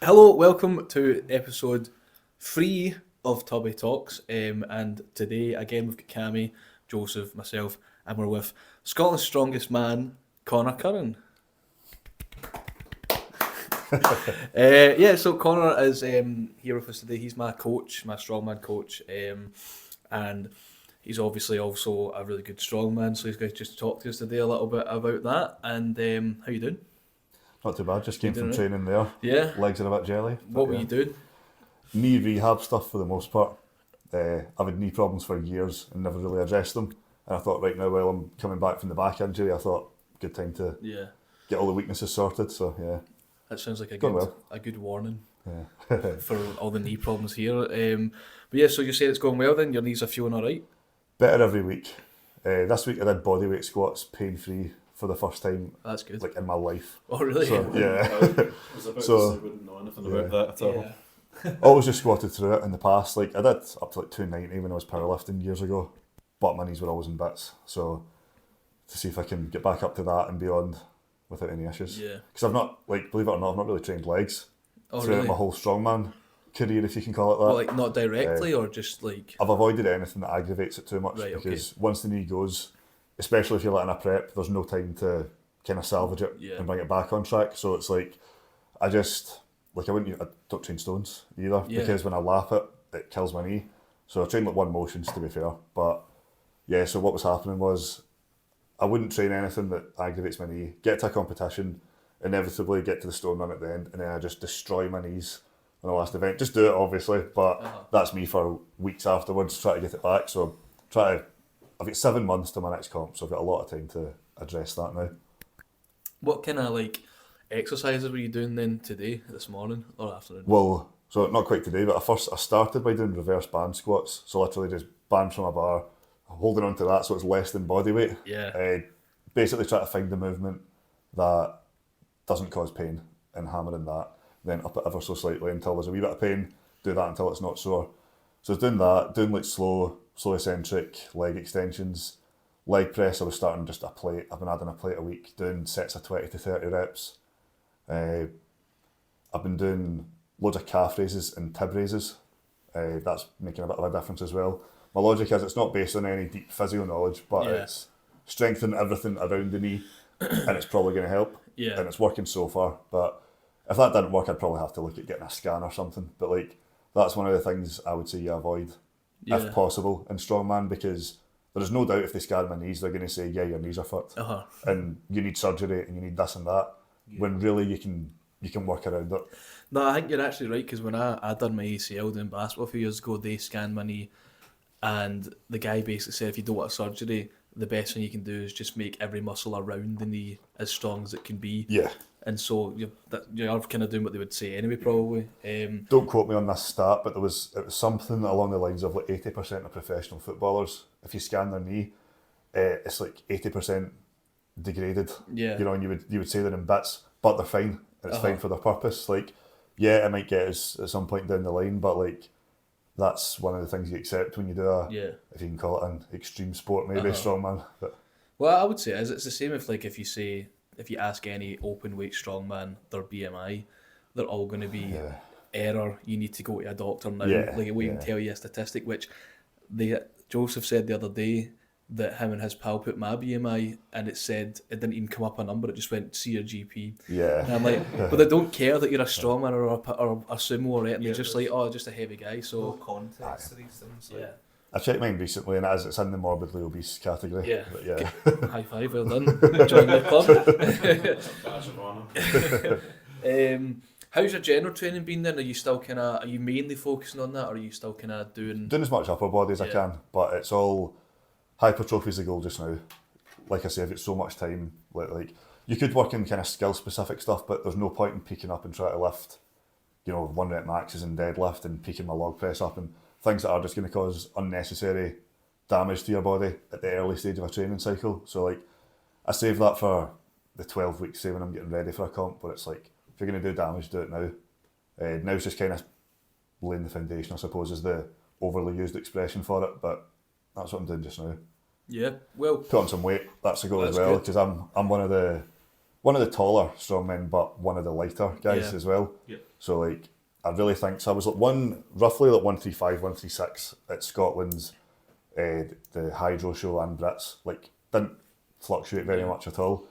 Hello, welcome to episode 3 of TubbyTalks. And today, again, we've got Cammy, Joseph, myself, and we're with Scotland's strongest man, Conor Curran. So Conor is here with us today. He's my coach, my strongman coach, and he's obviously also a really good strongman. So he's going to just talk to us today a little bit about that. And how you doing? Not too bad, just came from right? training there. Yeah. Legs are a bit jelly. What were you doing? Knee rehab stuff for the most part. I've had knee problems for years and never really addressed them. And I thought right now, while I'm coming back from the back injury, I thought good time to get all the weaknesses sorted. So yeah. That sounds like a Going good warning Yeah. for all the knee problems here. But yeah, so you say it's going well then? Your knees are feeling alright? Better every week. This week I did bodyweight squats pain-free for the first time. That's good. Like in my life. Oh really? So, yeah. I was about to say I wouldn't know anything about that at all. Yeah. Always just squatted through it in the past. Like I did up to like 290 when I was powerlifting years ago, but my knees were always in bits. So to see if I can get back up to that and beyond without any issues. Yeah. Because I've not, like, believe it or not, I've not really trained legs throughout really? my whole strongman career, if you can call it that. Well, like not directly or just like... I've avoided anything that aggravates it too much because once the knee goes, especially if you're letting a prep, there's no time to kind of salvage it and bring it back on track. So it's like, I don't train stones either because when I lap it, it kills my knee. So I train like one motions to be fair. But yeah, so what was happening was I wouldn't train anything that aggravates my knee, get to a competition, inevitably get to the stone run at the end, and then I just destroy my knees on the last event. Just do it obviously, but that's me for weeks afterwards, try to get it back. So I've got 7 months to my next comp, so I've got a lot of time to address that now. What kind of like exercises were you doing then today, this morning or afternoon? Well, so not quite today, but I started by doing reverse band squats. So literally just band from a bar, holding on to that so it's less than body weight. Yeah. Basically try to find the movement that doesn't cause pain and hammering that, then up it ever so slightly until there's a wee bit of pain, do that until it's not sore. So I was doing that, doing like slow eccentric leg extensions. Leg press, I was starting just a plate. I've been adding a plate a week, doing sets of 20 to 30 reps. I've been doing loads of calf raises and tib raises. That's making a bit of a difference as well. My logic is it's not based on any deep physio knowledge, but it's strengthening everything around the knee and it's probably going to help. Yeah. And it's working so far. But if that didn't work, I'd probably have to look at getting a scan or something. But like that's one of the things I would say you avoid if possible in strongman, because there is no doubt if they scan my knees, they're going to say, yeah, your knees are fucked. And you need surgery and you need this and that. When really you can work around it. No, I think you're actually right, because when I done my ACL doing basketball a few years ago, they scanned my knee and the guy basically said if you don't want surgery, the best thing you can do is just make every muscle around the knee as strong as it can be. Yeah. And so you're kind of doing what they would say anyway, probably. Don't quote me on this stat, but it was something along the lines of like 80% of professional footballers, if you scan their knee, it's like 80% degraded. Yeah. You know, and you would say they're in bits, but they're fine. And it's fine for their purpose. Like, yeah, it might get us at some point down the line, but like that's one of the things you accept when you do if you can call it an extreme sport, maybe strongman. But well, I would say it's the same if you ask any open weight strongman their BMI, they're all going to be error. You need to go to a doctor now. Like we can tell you a statistic, which Joseph said the other day that him and his pal put my BMI and it said it didn't even come up a number. It just went see your GP. Yeah. And I'm like, but they don't care that you're a strongman or a sumo or anything. They're just like, oh, just a heavy guy. So no context to these things. Yeah. I checked mine recently and it's in the morbidly obese category. Yeah. But yeah. High five, well done. Join the club. Badge of honour. How's your general training been then? Are you mainly focusing on that, or are you still kind of doing as much upper body as I can, but it's all hypertrophy's the goal just now. Like I say, I've got so much time. Like you could work in kind of skill specific stuff, but there's no point in peaking up and trying to lift, 1 rep maxes and deadlift and peaking my log press up and things that are just going to cause unnecessary damage to your body at the early stage of a training cycle. So like I save that for the 12 weeks, say when I'm getting ready for a comp, where it's like if you're going to do damage, do it now. Now's just kind of laying the foundation, I suppose, is the overly used expression for it, but that's what I'm doing just now. Yeah, well, put on some weight. That's the goal as That's well, good. because I'm one of the one of the taller strongmen, but one of the lighter guys as well. Yeah. So like, I really think so. I was like roughly like 135, 136 at Scotland's the Hydro show and Brits. Like, didn't fluctuate very much at all.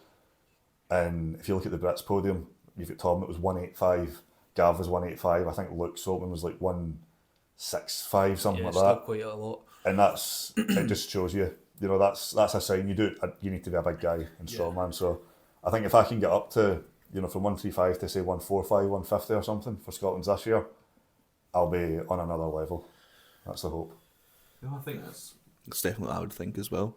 And if you look at the Brits podium, you've got Tom that was 185, Gav was 185. I think Luke Saltman was like 165, something like still that. Quite a lot. And that's it. Just shows you, that's a sign you need to be a big guy in strongman. So I think if I can get up to, from 135 to say 145, 150 or something for Scotland's this year, I'll be on another level. That's the hope. No, I think that's definitely what I would think as well.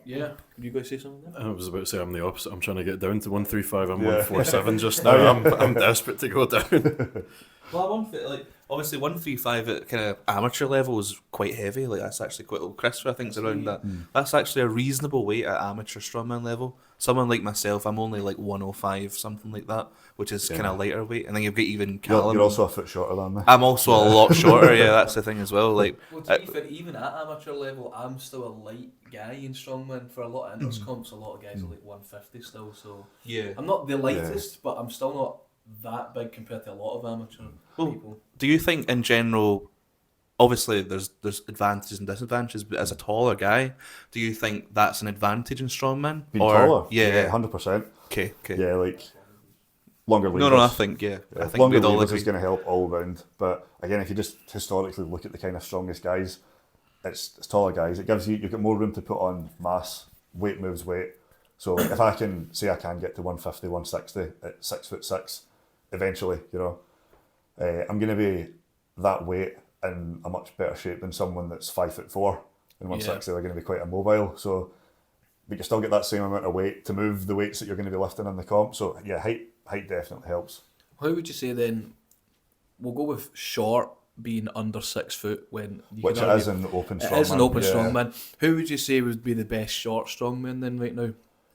Yeah. Could you guys say something there? I was about to say I'm the opposite. I'm trying to get down to 135. I'm 147 just now. I'm desperate to go down. Well, obviously 135 at kind of amateur level is quite heavy. Like, that's actually quite old. Christopher, I think, is around that. That's actually a reasonable weight at amateur strongman level. Someone like myself, I'm only like 105, something like that, which is kind of lighter weight. And then you've got even Callum. You're also a foot shorter than me. I'm also a lot shorter. Yeah, that's the thing as well. Like, to be fair, even at amateur level, I'm still a light guy in strongman. For a lot of intercomps, a lot of guys are like 150 still. So yeah, I'm not the lightest, but I'm still not that big compared to a lot of amateur people. Do you think in general, obviously there's advantages and disadvantages, but as a taller guy, do you think that's an advantage in strongman? Being taller? Yeah. 100%. Okay. Yeah, like longer levers. No, I think, I think longer we'd all levers agree. is going to help all round. But again, if you just historically look at the kind of strongest guys, it's taller guys. It gives you've got more room to put on mass. Weight moves weight. So if I can get to 150, 160 at 6'6", eventually, I'm going to be that weight in a much better shape than someone that's 5'4" and 160. They're going to be quite immobile. So, but you still get that same amount of weight to move the weights that you're going to be lifting in the comp. So yeah, height definitely helps. How would you say then? We'll go with short being under 6 foot when you Which can it is an open strongman. It is an open strongman. Who would you say would be the best short strongman then right now,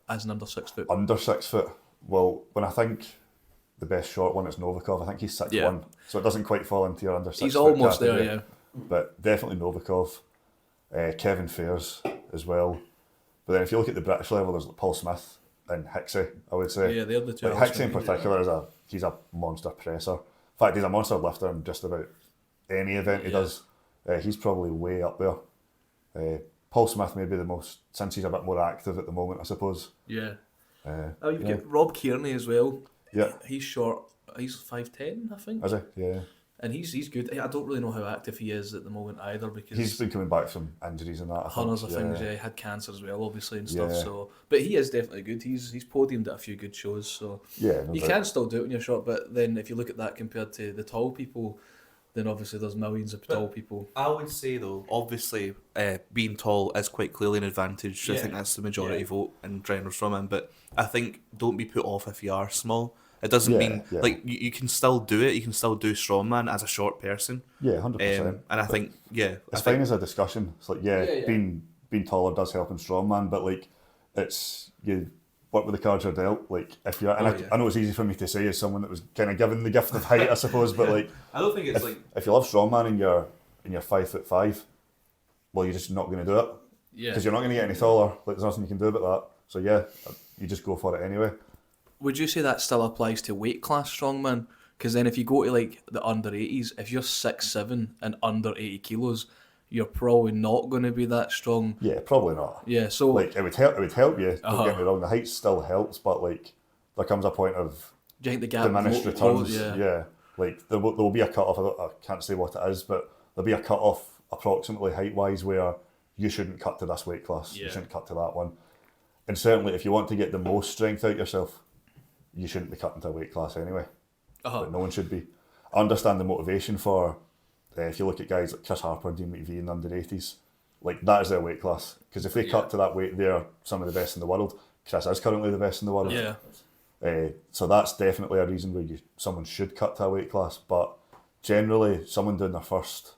as an under 6 foot? Under 6 foot. Well, when I think the best short one is Novikov, I think he's 6'1", so it doesn't quite fall into your under 6 He's foot almost category. there, yeah. But definitely Novikov, Kevin Fairs as well. But then if you look at the British level, there's Paul Smith and Hicksey, I would say. Yeah, they're the two. Like Hicksey in particular he's a monster presser. In fact, he's a monster lifter in just about any event he does. He's probably way up there. Paul Smith may be the most, since he's a bit more active at the moment, I suppose. Yeah. You've got Rob Kearney as well. Yeah. He's short. He's 5'10", I think. Is he? Yeah. And he's good. I don't really know how active he is at the moment either, because he's been coming back from injuries and that. Hundreds of things. Yeah, he had cancer as well, obviously, and stuff. So, but he is definitely good. He's podiumed at a few good shows. So yeah, no you doubt. can still do it when you're short. But then if you look at that compared to the tall people, then obviously there's millions of tall people. I would say though, obviously, being tall is quite clearly an advantage. I think that's the majority vote in general strongman. But I think don't be put off if you are small. It doesn't mean like you can still do it. You can still do strongman as a short person. Yeah, 100%. And I think it's fine as a discussion. It's like being taller does help in strongman, but like it's you work with the cards you're dealt. Like if you're, I know it's easy for me to say as someone that was kind of given the gift of height, I suppose, but like I don't think it's if you love strongman and you're 5'5", well, you're just not going to do it. Yeah, because you're not going to get any taller. Like there's nothing you can do about that. So yeah, you just go for it anyway. Would you say that still applies to weight class strongman? Because then if you go to like the under 80s, if you're 6'7" and under 80 kilos, you're probably not going to be that strong. Yeah, probably not. Yeah, so like it would help you. Don't get me wrong, the height still helps, but like there comes a point of do you think the gap diminished returns. Yeah, like there will be a cut off. I can't say what it is, but there'll be a cut off approximately height wise where you shouldn't cut to this weight class. You shouldn't cut to that one. And certainly, if you want to get the most strength out yourself, you shouldn't be cutting to a weight class anyway. But no one should be. I understand the motivation for, if you look at guys like Chris Harper, Dean McVie in the under 80s, like that is their weight class. Because if they cut to that weight, they're some of the best in the world. Chris is currently the best in the world. Yeah. So that's definitely a reason where someone should cut to a weight class. But generally, someone doing their first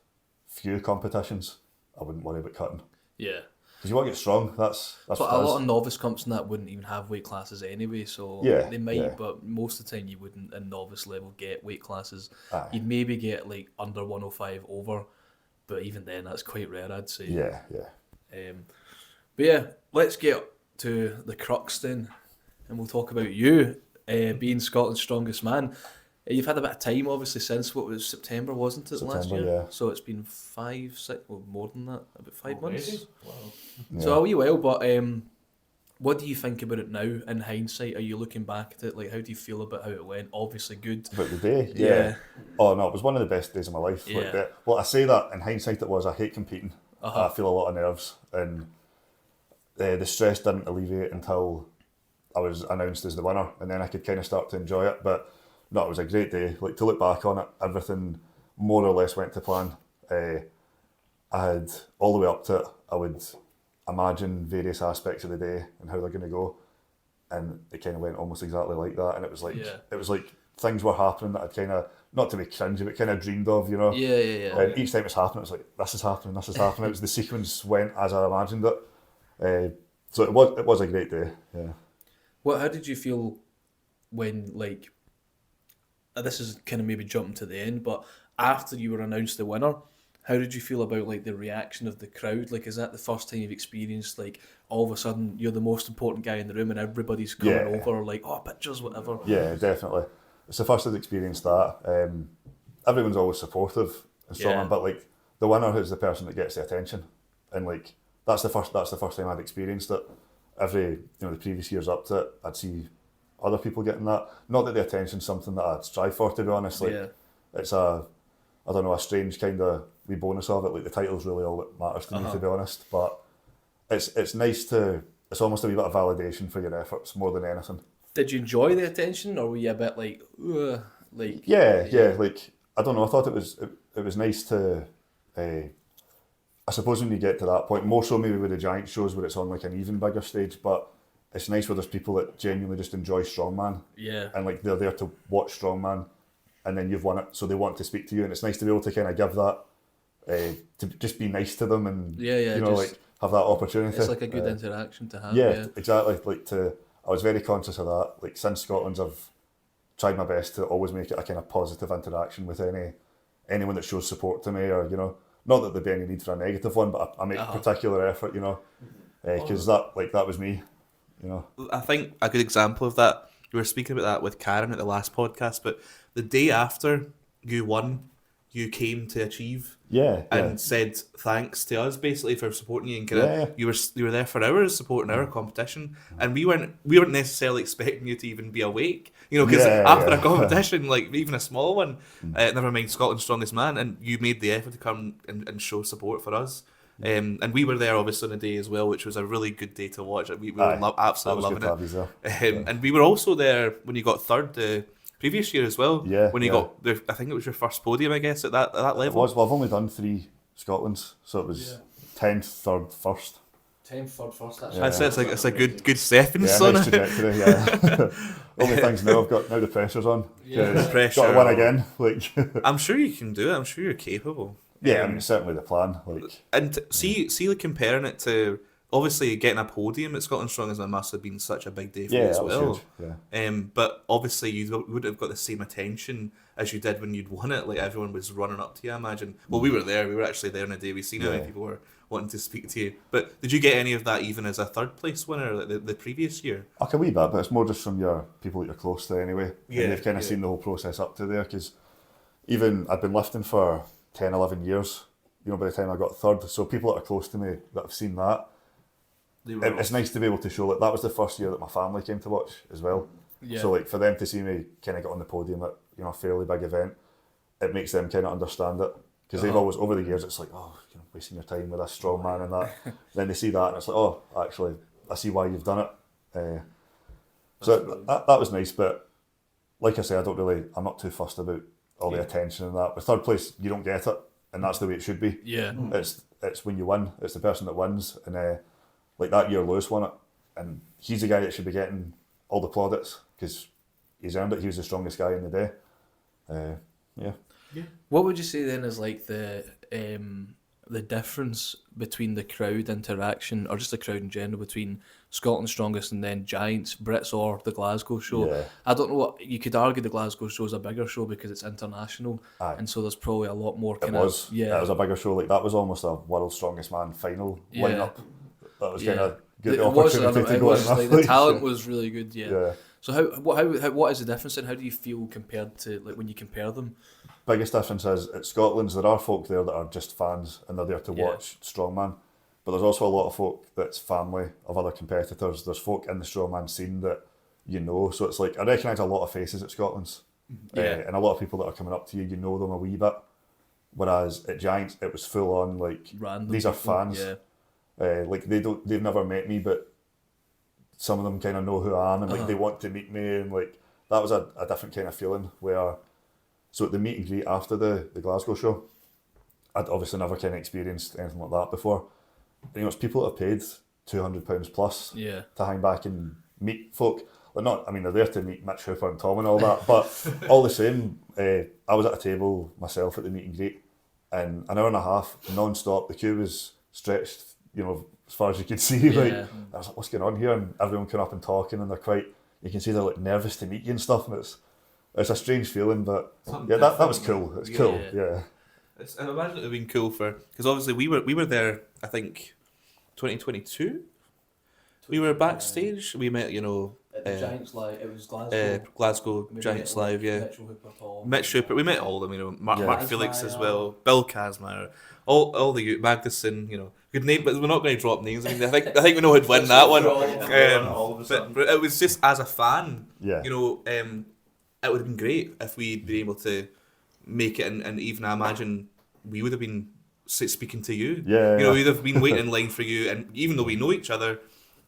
few competitions, I wouldn't worry about cutting. Yeah. Because you want to get strong, that's but a lot of novice comps and that wouldn't even have weight classes anyway, so they might, but most of the time you wouldn't in novice level get weight classes. You'd maybe get like under 105 over, but even then that's quite rare, I'd say. Yeah. But yeah, let's get to the crux then. and we'll talk about you being Scotland's strongest man. You've had a bit of time, obviously, since what was September, wasn't it, last year? Yeah. So it's been 5, 6, well, more than that, about 5 months. Wow. Yeah. So a wee while, but what do you think about it now in hindsight? Are you looking back at it? Like, how do you feel about how it went? Obviously good. About the day? Yeah. Oh, no, it was one of the best days of my life. Yeah. Like, well, I say that in hindsight it was. I hate competing. I feel a lot of nerves, and the stress didn't alleviate until I was announced as the winner, and then I could kind of start to enjoy it. But no, it was a great day. Like, to look back on it, everything more or less went to plan. I had, all the way up to it, I would imagine various aspects of the day and how they're going to go, and it kind of went almost exactly like that. And it was like things were happening that I'd kind of, not to be cringy, but kind of dreamed of, you know. Yeah. And each time it's happening, it's like, this is happening. It was, the sequence went as I imagined it. So it was a great day. Yeah. How did you feel when, like, this is kind of maybe jumping to the end, but after you were announced the winner, how did you feel about, like, the reaction of the crowd? Like, is that the first time you've experienced, like, all of a sudden you're the most important guy in the room and everybody's coming over, like, oh, pictures, whatever? Yeah, definitely. It's the first I've experienced that. Everyone's always supportive and so on, but, like, the winner is the person that gets the attention, and, like, that's the first time I'd experienced it. The previous years up to it, I'd see other people getting that. Not that the attention's something that I'd strive for, to be honest. Like, it's a strange kind of wee bonus of it. Like, the title's really all that matters to me, to be honest. But it's nice to, it's almost a wee bit of validation for your efforts more than anything. Did you enjoy the attention, or were you a bit like, ugh, like? Yeah. Like, I don't know. I thought it was nice to. I suppose when you get to that point, more so maybe with the giant shows where it's on like an even bigger stage, but it's nice where there's people that genuinely just enjoy strongman. Yeah. And, like, they're there to watch strongman, and then you've won it, so they want to speak to you, and it's nice to be able to kind of give that, to just be nice to them, and like, have that opportunity. It's like a good interaction to have. Yeah, exactly. Like, I was very conscious of that. Like, since Scotland's, I've tried my best to always make it a kind of positive interaction with anyone that shows support to me, or, you know, not that there'd be any need for a negative one, but I make particular effort, you know, because that was me, you know. I think a good example of that, we were speaking about that with Karen at the last podcast, but the day after you won, you came to Achieve and said thanks to us basically for supporting you, and you were there for hours supporting our competition, and we weren't necessarily expecting you to even be awake, you know, because after a competition, like even a small one, never mind Scotland's Strongest Man, and you made the effort to come and show support for us. And we were there obviously on a day as well, which was a really good day to watch. We were absolutely loving it. And we were also there when you got third the previous year as well. Yeah. When you got, I think it was your first podium, I guess, at that level. It was. Well, I've only done 3 Scotlands, so it was 10th, 3rd, 1st. 10th, 3rd, 1st. I'd say it's a good stepping stone. Nice trajectory. Yeah. Only things now the pressure's on. Pressure. Got to win again. Like, I'm sure you can do it. I'm sure you're capable. Yeah, I mean, it's certainly the plan. Like, and see, like, comparing it to obviously getting a podium at Scotland's Strongest Man must have been such a big day for you as well. Huge. But obviously you wouldn't have got the same attention as you did when you'd won it. Like, everyone was running up to you, I imagine. Well, we were there. We were actually there on the day. We seen how many people were wanting to speak to you. But did you get any of that even as a third place winner like the previous year? A wee bit, but it's more just from your people that you're close to anyway. Yeah, and they've kind of seen the whole process up to there, because even I'd been lifting for 10, 11 years, you know, by the time I got third. So people that are close to me that have seen that, it's nice to be able to show that was the first year that my family came to watch as well. Yeah. So, like, for them to see me kind of get on the podium at, you know, a fairly big event, it makes them kind of understand it, because they've always, over the years, it's like, oh, you know, wasting your time with a strong man and that. Then they see that and it's like, oh, actually, I see why you've done it. So that was nice, but like I say, I'm not too fussed about all the attention and that. With third place, you don't get it, and that's the way it should be. Yeah. It's when you win, it's the person that wins, and like that year Lewis won it, and he's the guy that should be getting all the plaudits, because he's earned it. He was the strongest guy in the day. Yeah. What would you say then is like the difference between the crowd interaction, or just the crowd in general, between Scotland's Strongest and then Giants, Brits, or the Glasgow show? Yeah. I don't know what you could argue. The Glasgow show is a bigger show because it's international, and so there's probably a lot more. It was a bigger show. Like, that was almost a World's Strongest Man final lineup. That was kind of get the opportunity to go in an athlete. The talent was really good, Yeah. So what is the difference, and how do you feel compared to like when you compare them? Biggest difference is at Scotland's there are folk there that are just fans and they're there to watch strongman, but there's also a lot of folk that's family of other competitors. There's folk in the strongman scene that so it's like I recognise a lot of faces at Scotland's, and a lot of people that are coming up to you, know them a wee bit. Whereas at Giants, it was full on like random these are people, fans. Like they've never met me, but some of them kind of know who I am, and like they want to meet me, and like that was a different kind of feeling. Where so at the meet and greet after the Glasgow show, I'd obviously never kind of experienced anything like that before. And, it's people that have paid £200 plus to hang back and meet folk. Well, they're there to meet Mitch Hooper and Tom and all that, but all the same, I was at a table myself at the meet and greet, and an hour and a half non-stop. The queue was stretched, as far as you could see. Like I was like, what's going on here? And everyone came up and talking, and you can see they're like nervous to meet you and stuff, and it's a strange feeling, but that was cool. It's cool, yeah. I imagine it would have been cool because obviously we were there. I think 2022. We were backstage. We met, at the Giants Live. It was Glasgow. Glasgow Giants Live, Mitch Hooper. We met all of them. Mark Felix as well. Bill Kazmaier. All the Magnuson. Good name, but we're not going to drop names. I think we know who'd win that one. But it was just as a fan. It would have been great if we'd been able to make it, and even I imagine we would have been speaking to you. We'd have been waiting in line for you, and even though we know each other,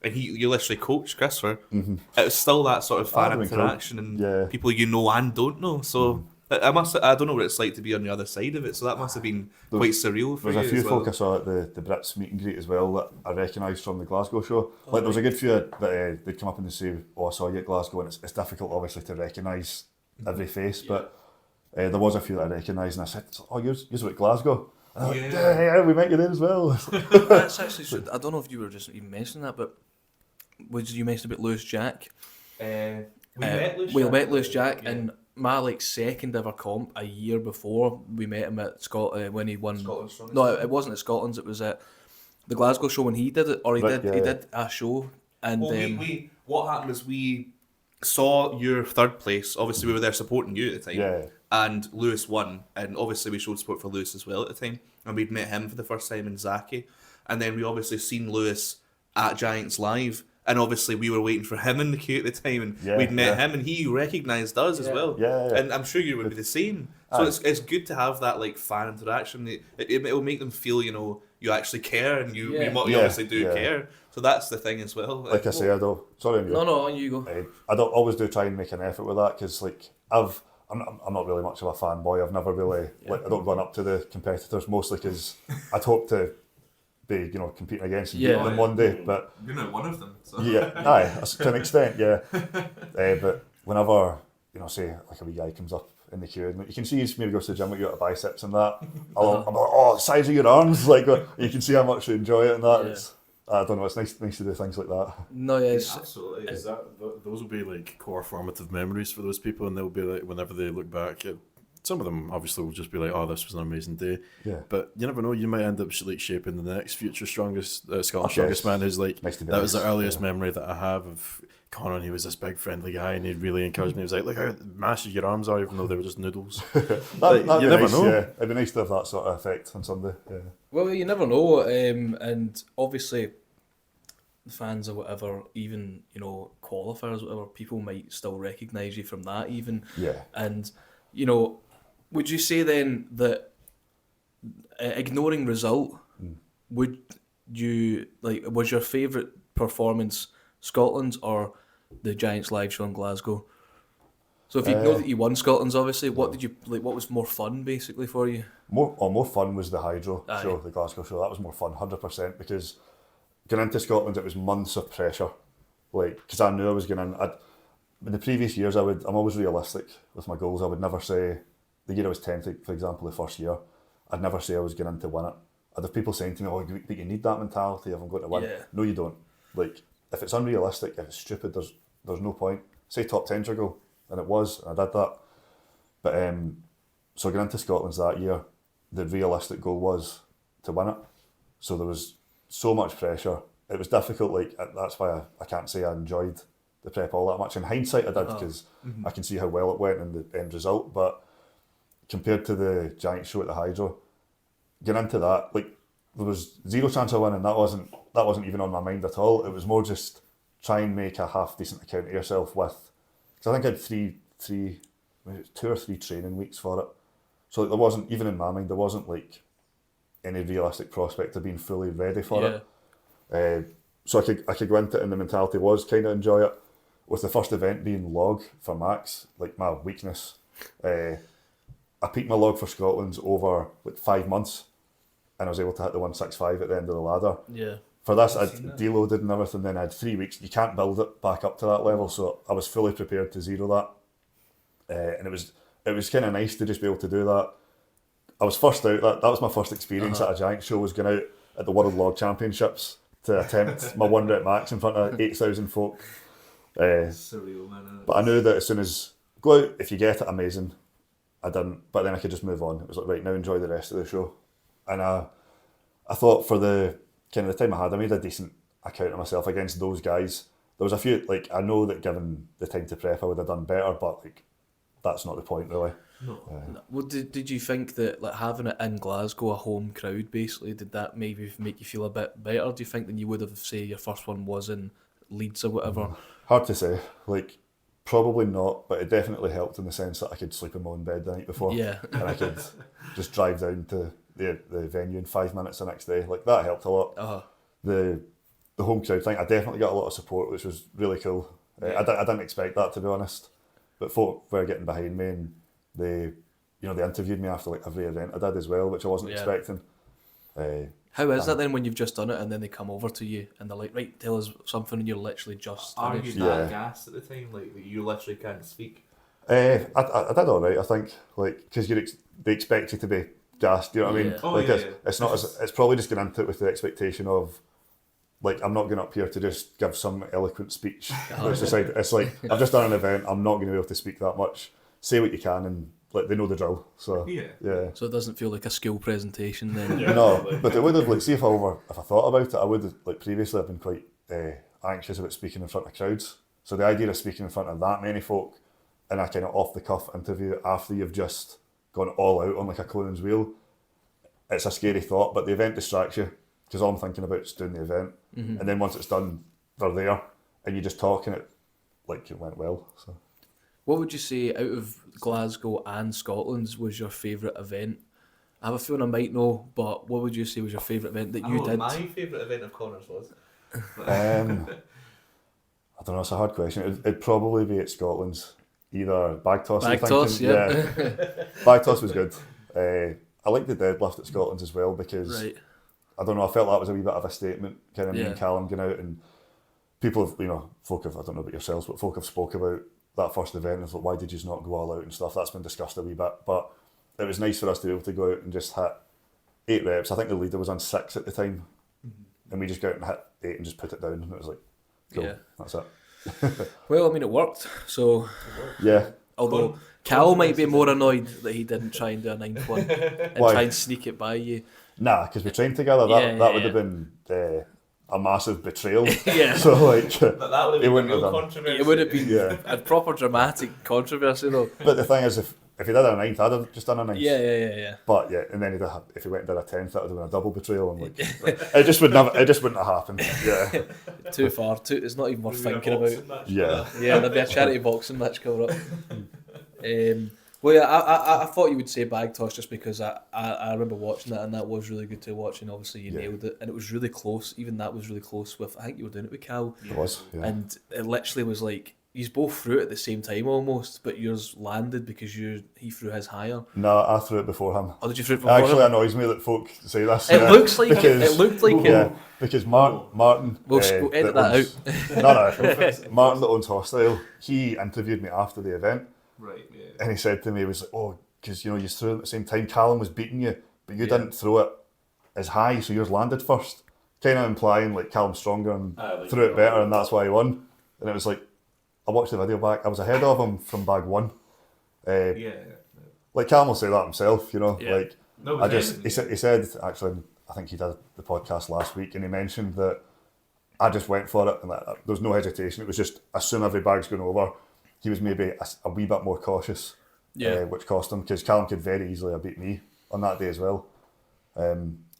and you literally coach Christopher, it was still that sort of fan interaction and people you know and don't know. So I don't know what it's like to be on the other side of it. So that must have been quite surreal for you. There's a few folk I saw at the Brits meet and greet as well that I recognised from the Glasgow show. There was a good few that they'd come up and they'd say, "Oh, I saw you at Glasgow," and it's difficult obviously to recognise every face, but there was a few that I recognised, and I said, "Oh, you're at Glasgow." And I'm like, yeah, we met you there as well. That's actually, I don't know if you were just even mentioning that, but you mentioned about Lewis Jack? We met Lewis Jack in my second ever comp a year before. We met him at when he won. No, it wasn't at Scotland's. It was at the Glasgow show when he did it, or he did a show. And what happened is we saw your third place. Obviously, we were there supporting you at the time. And Lewis won, and obviously we showed support for Lewis as well at the time. And we'd met him for the first time in Zaki, and then we obviously seen Lewis at Giants Live. And obviously we were waiting for him in the queue at the time, and we'd met him, and he recognised us as well. And I'm sure you would be the same. So it's good to have that fan interaction. It will make them feel you actually care, and you obviously do care. So that's the thing as well. Like I say, I don't. Sorry, no, you go. I don't always do try and make an effort with that because I'm not really much of a fanboy. I've never really I don't run up to the competitors mostly because I'd hope to be competing against and beating them one day, but you're not one of them. So. To an extent, but whenever say a wee guy comes up in the queue and you can see he's maybe goes to the gym with you at biceps and that, I'm like, oh, the size of your arms, you can see how much you enjoy it and that. It's, I don't know, it's nice to do things like that. No, yes, absolutely. Those will be core formative memories for those people, and they'll be whenever they look back at. Some of them obviously will just be like, "Oh, this was an amazing day." But you never know. You might end up shaping the next future strongest Scotland's strongest man. Who's that was the earliest memory that I have of Conor. And he was this big friendly guy, and he really encouraged me. He was like, "Look how massive your arms are, even though they were just noodles." You never know. Yeah, it'd be nice to have that sort of effect on Sunday. Yeah. Well, you never know, and obviously, the fans or whatever, even qualifiers, whatever, people might still recognise you from that, even. And would you say then that ignoring result, would you was your favourite performance Scotland's or the Giants live show in Glasgow? So if you know that you won Scotland's, obviously, what did you What was more fun basically for you? More fun was the Hydro show, the Glasgow show. That was more fun, 100%, because going into Scotland it was months of pressure, because I knew I was going in. In the previous years, I'm always realistic with my goals. I would never say. The year I was 10th, for example, the first year, I'd never say I was going in to win it. I'd have people saying to me, "Oh, but you need that mentality if I'm going to win." No, you don't. If it's unrealistic, if it's stupid, there's no point. Say top 10 to go, and it was, and I did that. But so going into Scotland's that year, the realistic goal was to win it. So there was so much pressure, it was difficult. Like that's why I can't say I enjoyed the prep all that much. In hindsight, I did because I can see how well it went and the end result. But compared to the giant show at the Hydro, getting into that, like there was zero chance of winning. That wasn't even on my mind at all. It was more just try and make a half decent account of yourself with. Because I think I had 2 or 3 training weeks for it. So like, there wasn't, even in my mind, there wasn't like any realistic prospect of being fully ready for it. So I could go into it and the mentality was kind of enjoy it. With the first event being log for Max, like my weakness, I peaked my log for Scotland's over like 5 months and I was able to hit the 165 at the end of the ladder. Yeah. For this, I'd deloaded and everything, then I had 3 weeks. You can't build it back up to that level, so I was fully prepared to zero that. And it was kind of nice to just be able to do that. I was first out, that was my first experience at a giant show, was going out at the World Log Championships to attempt my 1 rep max in front of 8,000 folk. Surreal, man. But I knew that as soon as, go out, if you get it, amazing. I didn't, but then I could just move on. It was like, right, now enjoy the rest of the show. And I thought for the kind of the time I had, I made a decent account of myself against those guys. There was a few, like, I know that given the time to prep, I would have done better, but like, that's not the point really. No. Well, did you think that like having it in Glasgow, a home crowd, basically, did that maybe make you feel a bit better? Do you think than you would have, say, your first one was in Leeds or whatever? Hard to say. Like, probably not, but it definitely helped in the sense that I could sleep in my own bed the night before. Yeah. And I could just drive down to the venue in 5 minutes the next day. Like, that helped a lot. The home crowd thing, I definitely got a lot of support, which was really cool. I didn't expect that, to be honest. But folk were getting behind me and they interviewed me after like every event I did as well, which I wasn't expecting. How is that then when you've just done it and then they come over to you and they're like, right, tell us something, and you're literally just Are finished? you that gassed at the time? Like, you literally can't speak? I did all right, I think, like, because they expect you to be gassed, you know what I mean? Yeah. Like, it's not it's probably just going into it with the expectation of, like, I'm not going up here to just give some eloquent speech. It's like, I've just done an event, I'm not going to be able to speak that much. Say what you can, and like, they know the drill. So yeah. So it doesn't feel like a school presentation then. No, but it would have, like, see if I thought about it, I would have, like, previously I've been quite anxious about speaking in front of crowds. So the idea of speaking in front of that many folk in a kind of off the cuff interview after you've just gone all out on like a Conan's wheel, it's a scary thought. But the event distracts you because all I'm thinking about is doing the event, and then once it's done, they're there, and you just talk and it went well. So. What would you say out of Glasgow and Scotland's was your favourite event? I have a feeling I might know, but what would you say was your favourite event that you did? My favourite event of Conor's was. I don't know, it's a hard question. It'd probably be at Scotland's, either bag toss. Bag toss, yeah. Bag toss was good. I liked the deadlift at Scotland's as well because I don't know, I felt that was a wee bit of a statement. Kind of me and Callum going out, and people have, folk have, I don't know about yourselves, but folk have spoke about that first event and thought, why did you not go all out and stuff? That's been discussed a wee bit, but it was nice for us to be able to go out and just hit 8 reps. I think the leader was on 6 at the time, and we just go out and hit 8 and just put it down, and it was like, cool, that's it. Well, I mean, it worked, so... Yeah. Although Cal might be more annoyed that he didn't try and do a 9th one and try and sneak it by you. Nah, because we trained together. That would have been a massive betrayal. Yeah. So like, that would have been real controversy. It would have been a proper dramatic controversy though. But the thing is, if he did a 9th, I'd have just done a 9th. Yeah. But and then if he went and did a 10th, that would have been a double betrayal. And like, it just wouldn't have happened. Yeah. Too far. It's not even worth thinking about. Yeah. Yeah, there'd be a charity boxing match coming up. Well, yeah, I thought you would say bag toss just because I remember watching that and that was really good to watch, and obviously you nailed it, and it was really close. Even that was really close with, I think you were doing it with Cal. It was, yeah. And it literally was like, you both threw it at the same time almost, but yours landed because he threw his higher. No, I threw it before him. Oh, did you throw it before him? It actually annoys me that folk say this. It looks like it looked like it. Because Martin... We'll edit that out. No. Martin that owns Hostile, he interviewed me after the event. Right, yeah. And he said to me, he was like, oh, because you threw it at the same time, Callum was beating you, but you didn't throw it as high, so yours landed first. Kind of implying like Callum's stronger and threw it better, and that's why he won. And it was like, I watched the video back, I was ahead of him from bag 1. Like Callum will say that himself, like, he said, actually, I think he did the podcast last week, and he mentioned that I just went for it, and there was no hesitation. It was just, as soon as every bag's going over, he was maybe a wee bit more cautious, which cost him, because Callum could very easily have beat me on that day as well.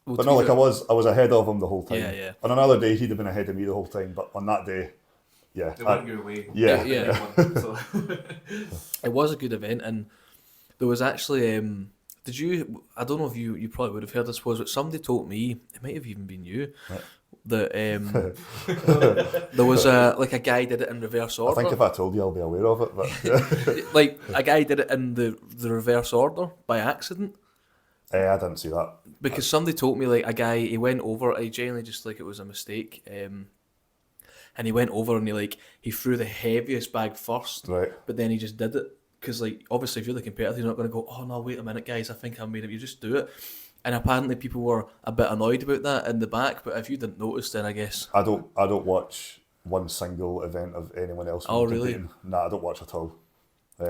But no, like I was ahead of him the whole time. Yeah. On another day, he'd have been ahead of me the whole time, but on that day, it went your way. Yeah. It was a good event, and there was actually, did you, I don't know if you probably would have heard this, but somebody told me, it might have even been you, that there was a guy did it in reverse order. I think if I told you, I'll be aware of it. But like a guy did it in the reverse order by accident. I didn't see that. Because somebody told me, like, a guy, he went over, he genuinely just, like, it was a mistake, and he went over and he threw the heaviest bag first, right? But then he just did it, because, like, obviously if you're the competitor, you're not going to go, oh no, wait a minute guys, I think I made it, you just do it. And apparently people were a bit annoyed about that in the back, but if you didn't notice, then I guess... I don't watch one single event of anyone else. Oh, really? Nah, I don't watch at all.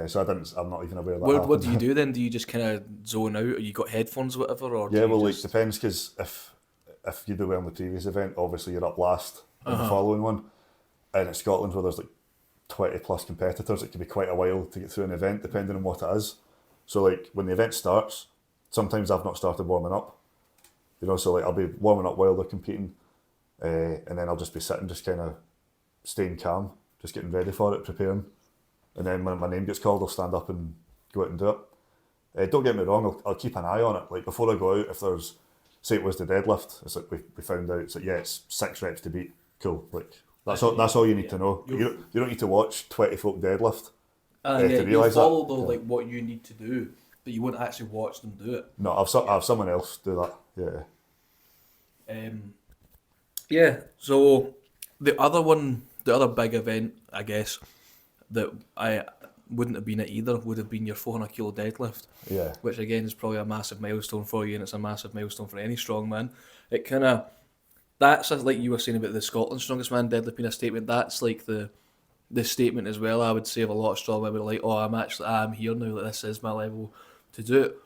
So I'm not even aware of that. What do you do then? Do you just kind of zone out, or you got headphones or whatever? Or it depends, because if you do well in the previous event, obviously you're up last in the following one. And in Scotland, where there's like 20 plus competitors, it can be quite a while to get through an event, depending on what it is. So like when the event starts, sometimes I've not started warming up. So like I'll be warming up while they're competing, and then I'll just be sitting, just kind of staying calm, just getting ready for it, preparing. And then when my name gets called, I'll stand up and go out and do it. Don't get me wrong, I'll keep an eye on it. Like before I go out, if there's, say it was the deadlift, it's like we found out, it's like, it's 6 reps to beat. Cool. Like that's all you need to know. You don't need to watch 20 folk deadlift to realise that. You follow like what you need to do, but you won't actually watch them do it. No, I'll have someone else do that. Yeah. So the other big event, I guess, that I wouldn't have been at either would have been your 400 kilo deadlift. Yeah. Which again is probably a massive milestone for you, and it's a massive milestone for any strongman. It kind of, that's like you were saying about the Scotland strongest man deadlift being a statement. That's like the statement as well. I would say of a lot of strongmen, were like, oh, I'm here now. Like this is my level to do it.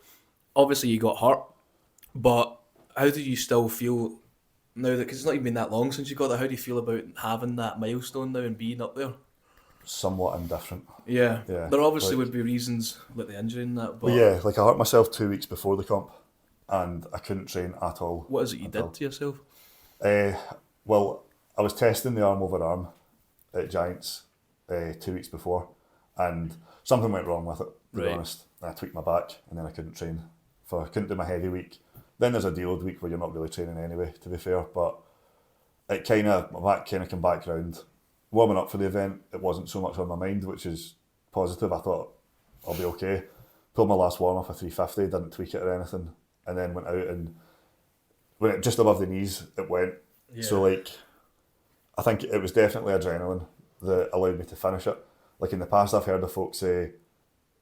Obviously, you got hurt, but how do you still feel now that, because it's not even been that long since you got that? How do you feel about having that milestone now and being up there? Somewhat indifferent. Yeah. There obviously would be reasons like the injury and that. But I hurt myself 2 weeks before the comp, and I couldn't train at all. What is it you did to yourself? Well, I was testing the arm over arm at Giants 2 weeks before, and something went wrong with it, to be honest. And I tweaked my back, and then I couldn't train. I couldn't do my heavy week. Then there's a deload week where you're not really training anyway, to be fair, but my back kind of came back round. Warming up for the event, it wasn't so much on my mind, which is positive. I thought I'll be okay. Pulled my last warm up at 350, didn't tweak it or anything, and then went out, and when it just above the knees, it went. Yeah. So I think it was definitely adrenaline that allowed me to finish it. Like in the past, I've heard of folks say,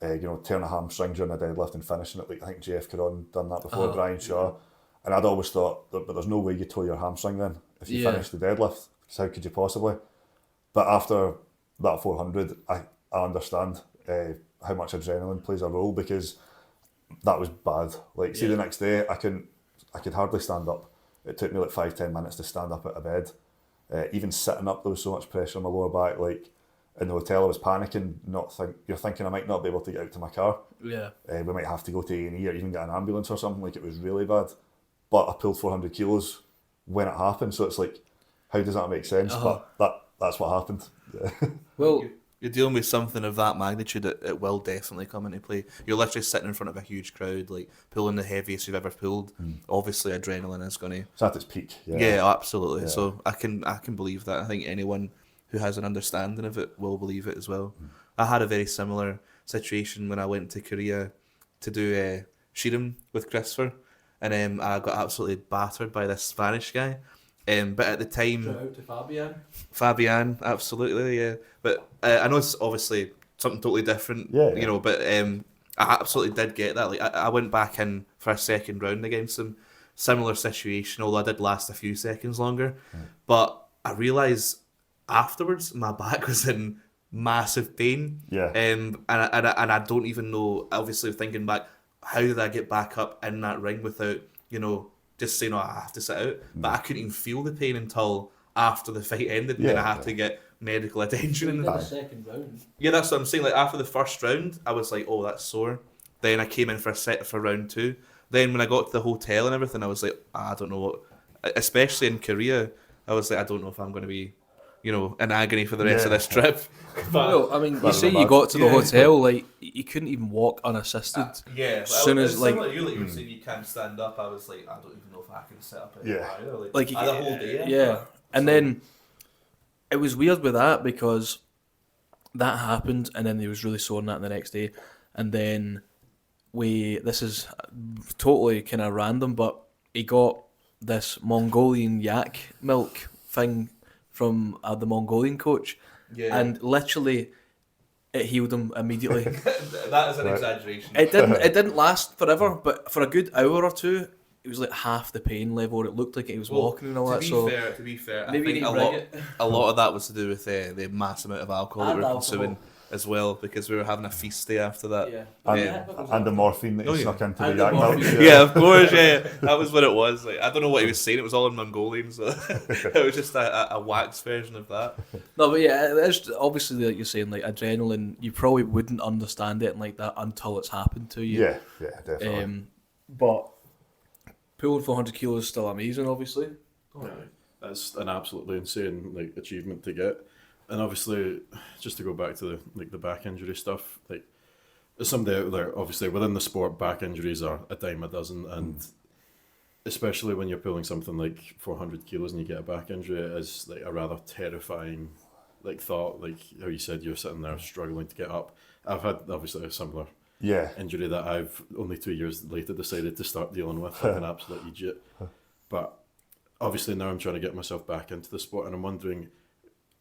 tearing a hamstring during a deadlift and finishing it. Like I think JF Curran done that before, Brian Shaw, and I'd always thought, but there's no way you tore your hamstring then if you finish the deadlift. Because how could you possibly? But after that 400, I understand how much adrenaline plays a role, because that was bad. Like, see, the next day, I could hardly stand up. It took me like 5-10 minutes to stand up out of bed. Even sitting up, there was so much pressure on my lower back. Like, in the hotel, I was panicking. You're thinking I might not be able to get out to my car. Yeah. We might have to go to A&E or even get an ambulance or something. Like, it was really bad. But I pulled 400 kilos when it happened. So it's like, how does that make sense? But that's what happened. Yeah. Well, you're dealing with something of that magnitude, it will definitely come into play. You're literally sitting in front of a huge crowd, like pulling the heaviest you've ever pulled. Obviously, adrenaline is going to... It's at its peak. Yeah, absolutely. Yeah. So I can believe that. I think anyone who has an understanding of it will believe it as well. I had a very similar situation when I went to Korea to do Sheeran with Christopher, and I got absolutely battered by this Spanish guy. But at the time... Shout out to Fabian, absolutely, yeah. But I know it's obviously something totally different, but I absolutely did get that. Like I went back in for a second round against him, similar situation, although I did last a few seconds longer. But I realised afterwards my back was in massive pain. Yeah. And I don't even know, obviously thinking back, how did I get back up in that ring without, just saying, I have to sit out. But I couldn't even feel the pain until after the fight ended, and then I had to get medical attention. In the second round. Yeah, that's what I'm saying. Like after the first round, I was like, oh, that's sore. Then I came in for round 2. Then when I got to the hotel and everything, I was like, I don't know what. Especially in Korea, I was like, I don't know if I'm going to be, in agony for the rest of this trip. But, no, I mean, you say you got to the hotel, like you couldn't even walk unassisted. As soon as like you were saying, you can't stand up. I was like, I don't even know if I can sit up anymore either. Like I had a whole day. Yeah, and then it was weird with that because that happened, and then he was really sore on that the next day, and then this is totally kind of random, but he got this Mongolian yak milk thing from the Mongolian coach, and literally it healed him immediately. That is an exaggeration. It didn't last forever, but for a good hour or two, it was like half the pain level. It looked like he was walking and all that. To be fair, I think a lot of that was to do with the mass amount of alcohol that we were consuming as well, because we were having a feast day after that. Yeah. And the morphine that he snuck into the yak milk. Yeah, of course, that was what it was. Like, I don't know what he was saying, it was all in Mongolian, so it was just a wax version of that. No, but it's obviously, like you're saying, like adrenaline, you probably wouldn't understand it like that until it's happened to you. Yeah, definitely. But pulling 400 kilos is still amazing, obviously. That's an absolutely insane achievement to get. And obviously, just to go back to the back injury stuff, like there's somebody out there, obviously within the sport, back injuries are a dime a dozen, and especially when you're pulling something like 400 kilos and you get a back injury, it is like a rather terrifying thought. Like how you said, you're sitting there struggling to get up. I've had obviously a similar injury that I've only 2 years later decided to start dealing with like an absolute idiot. But obviously now I'm trying to get myself back into the sport, and I'm wondering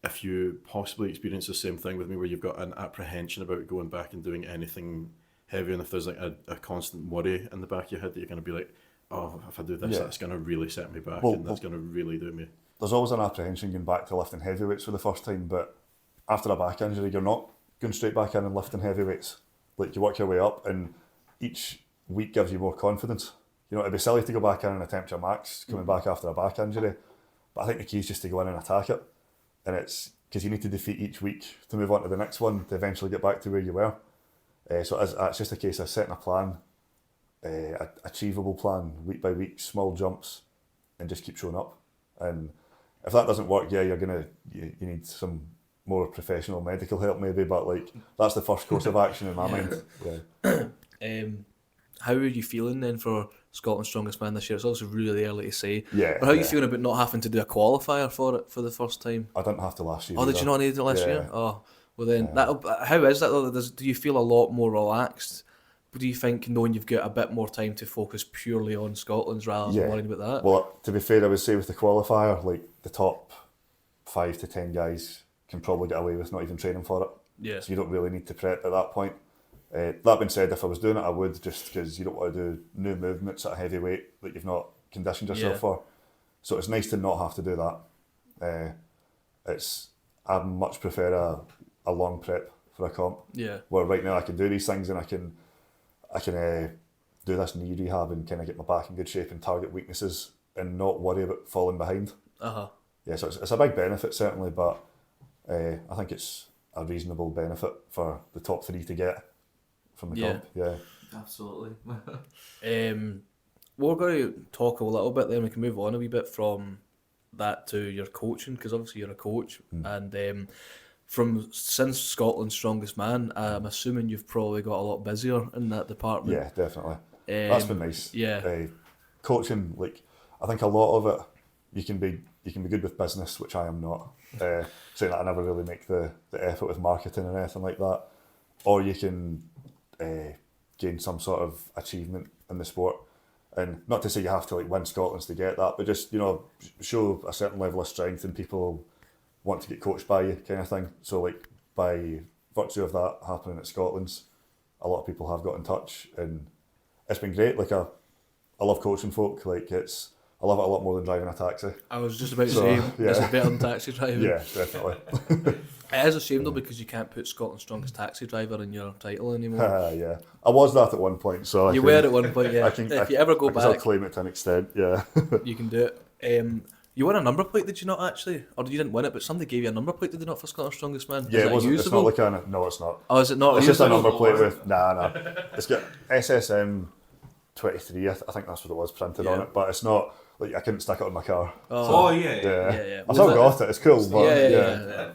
if you possibly experience the same thing with me, where you've got an apprehension about going back and doing anything heavy, and if there's like a constant worry in the back of your head that you're going to be like, oh, if I do this, that's going to really set me back, and that's going to really do me. There's always an apprehension going back to lifting heavyweights for the first time, but after a back injury, you're not going straight back in and lifting heavyweights. Like, you work your way up, and each week gives you more confidence. It'd be silly to go back in and attempt your max coming back after a back injury, but I think the key is just to go in and attack it. And it's because you need to defeat each week to move on to the next one to eventually get back to where you were. So it's just a case of setting a plan, an achievable plan, week by week, small jumps, and just keep showing up. And if that doesn't work, you need some more professional medical help maybe, but that's the first course of action in my mind. Yeah. How are you feeling then for Scotland's Strongest Man this year? It's also really early to say. Yeah. But how are you feeling about not having to do a qualifier for it for the first time? I didn't have to last year. Oh, did you not need it last year? Oh, well then, how is that though? Do you feel a lot more relaxed? Do you think knowing you've got a bit more time to focus purely on Scotland's rather than worrying about that? Well, to be fair, I would say with the qualifier, the top 5 to 10 guys can probably get away with not even training for it. Yeah. So you don't really need to prep at that point. That being said, if I was doing it, I would, just because you don't want to do new movements at a heavy weight that you've not conditioned yourself for. So it's nice to not have to do that. I much prefer a long prep for a comp. Yeah. Where right now I can do these things and I can do this knee rehab and kind of get my back in good shape and target weaknesses and not worry about falling behind. Yeah, so it's a big benefit certainly, but I think it's a reasonable benefit for the top 3 to get from the comp. Yeah, absolutely. We're going to talk a little bit then, we can move on a wee bit from that to your coaching, because obviously you're a coach, and since Scotland's Strongest Man, I'm assuming you've probably got a lot busier in that department. Yeah, definitely. That's been nice. Yeah. Coaching, I think a lot of it, you can be good with business, which I am not. Saying that I never really make the effort with marketing and anything like that. Or you can gain some sort of achievement in the sport. And not to say you have to win Scotland's to get that, but just, show a certain level of strength and people want to get coached by you, kind of thing. So by virtue of that happening at Scotland's, a lot of people have got in touch, and it's been great. I love coaching folk. I love it a lot more than driving a taxi. I was just about to say, it's better than taxi driving. Yeah, definitely. It is a shame though, because you can't put Scotland's Strongest Taxi Driver in your title anymore. Yeah, I was that at one point. So were at one point, yeah. If you ever go back, I'll claim it to an extent. Yeah, you can do it. You won a number plate, did you not actually? Or you didn't win it, but somebody gave you a number plate, did they not, for Scotland's Strongest Man? Yeah, it's not like a... No, it's not. Oh, is it not? It's just a number plate with... Nah. It's got SSM 23, I think that's what it was, printed on it, but it's not... Like, I couldn't stick it on my car. Yeah. I've still got it, it's cool, but... Yeah.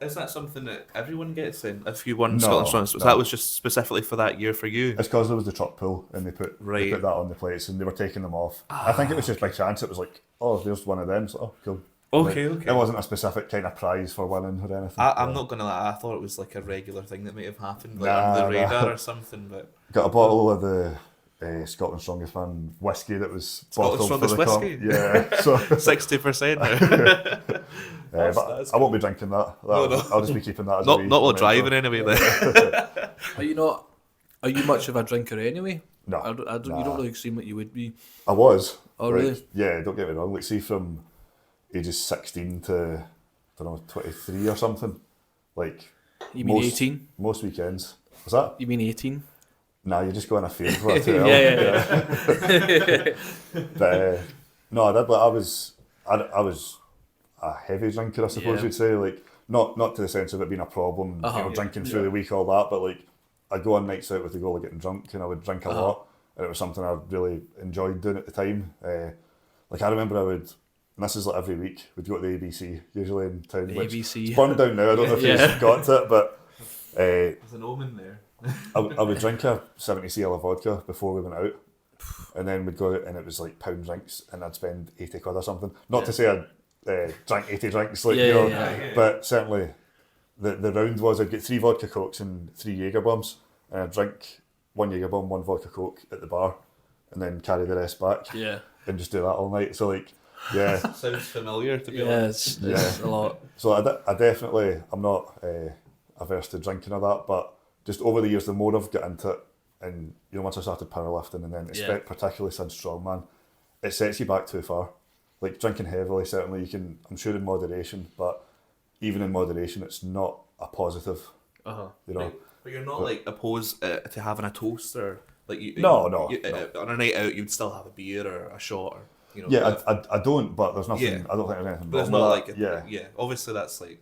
Is that something that everyone gets in? If you won Scotland's Strongest, that was just specifically for that year for you? It's because there was the truck pull and they put that on the plates and they were taking them off. I think it was just by chance. It was like, oh, there's one of them. So, oh, cool. Okay. It wasn't a specific kind of prize for winning or anything. I'm not gonna lie. I thought it was like a regular thing that might have happened, like on the radar or something. But got a bottle of the Scotland's Strongest Man whiskey that was bottled for the whiskey? cup. Yeah, so 60%. But I won't be drinking that. I'll just be keeping that as not while driving anyway. Then. Are you much of a drinker anyway? No, you don't really seem like you would be. I was. Oh, really? Yeah, don't get me wrong. Like, see, from ages 16 to, I don't know, 23 or something. Like, you mean 18? Most weekends. Was that? You mean 18? Nah, you're just going a fade for it too. Yeah. But no, I did. Like, I was a heavy drinker, I suppose you'd say. Like, not to the sense of it being a problem, drinking through the week, all that, but like, I'd go on nights out with the goal of getting drunk, and I would drink a lot, and it was something I really enjoyed doing at the time. Like, I remember I would, and this is like every week, we'd go to the ABC, usually in town, which it's burned down now. I don't know if you've got it, but there's an omen there. I would drink a 70cl of vodka before we went out, and then we'd go out and it was like pound drinks, and I'd spend 80 quid or something. Not to say I drank 80 drinks, like, but certainly the round was I'd get 3 vodka cokes and 3 Jaeger bombs, and I'd drink 1 Jaeger bomb, 1 vodka coke at the bar, and then carry the rest back. Yeah, and just do that all night. So like, yeah, sounds familiar to be honest. It's a lot. So I definitely, I'm not averse to drinking or that, but just over the years, the more I've got into it, and once I started powerlifting, and then particularly since strongman, it sets you back too far. Like, drinking heavily, certainly you can, I'm sure in moderation, but even in moderation, it's not a positive. But you're not like opposed to having a toast, or like no. On a night out, you'd still have a beer or a shot, or I don't, but there's nothing. I don't think there's anything. But it's not like obviously that's like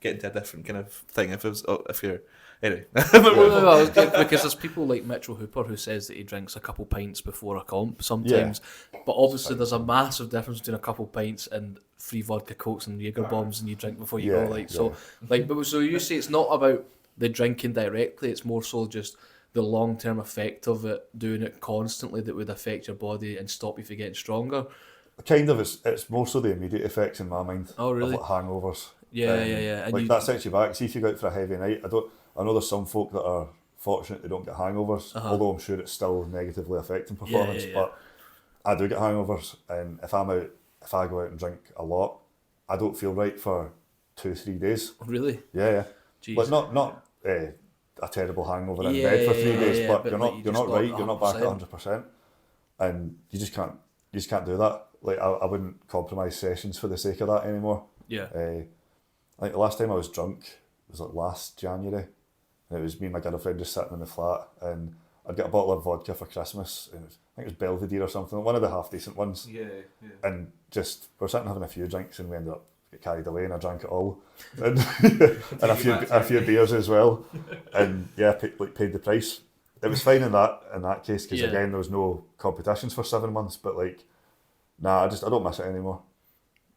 getting to a different kind of thing. If you're anyway. Because there's people like Mitchell Hooper who says that he drinks a couple pints before a comp sometimes, but obviously there's a massive difference between a couple pints and 3 vodka cokes and Jaeger bombs and you drink before you go. So you say it's not about the drinking directly, it's more so just the long term effect of it, doing it constantly, that would affect your body and stop you from getting stronger. Kind of, it's more so the immediate effects in my mind. Oh, really? Of like hangovers. Yeah. And like, that sets you back. See, if you go out for a heavy night, I know there's some folk that are fortunate they don't get hangovers, although I'm sure it's still negatively affecting performance. But I do get hangovers, and if I go out and drink a lot, I don't feel right for 2-3 days. Really? Yeah. Jeez. But not a terrible hangover in bed for 3 days, but you're not right. You're not back at 100%, and you just can't do that. Like, I wouldn't compromise sessions for the sake of that anymore. Yeah. I think the last time I was drunk was like last January, and it was me and my girlfriend just sitting in the flat, and I'd get a bottle of vodka for Christmas, and I think it was Belvedere or something, one of the half decent ones. Yeah. And just we were sitting having a few drinks, and we ended up get carried away, and I drank it all, and a few beers as well, and paid the price. It was fine in that case, because again there was no competitions for 7 months, but like, nah, I don't miss it anymore.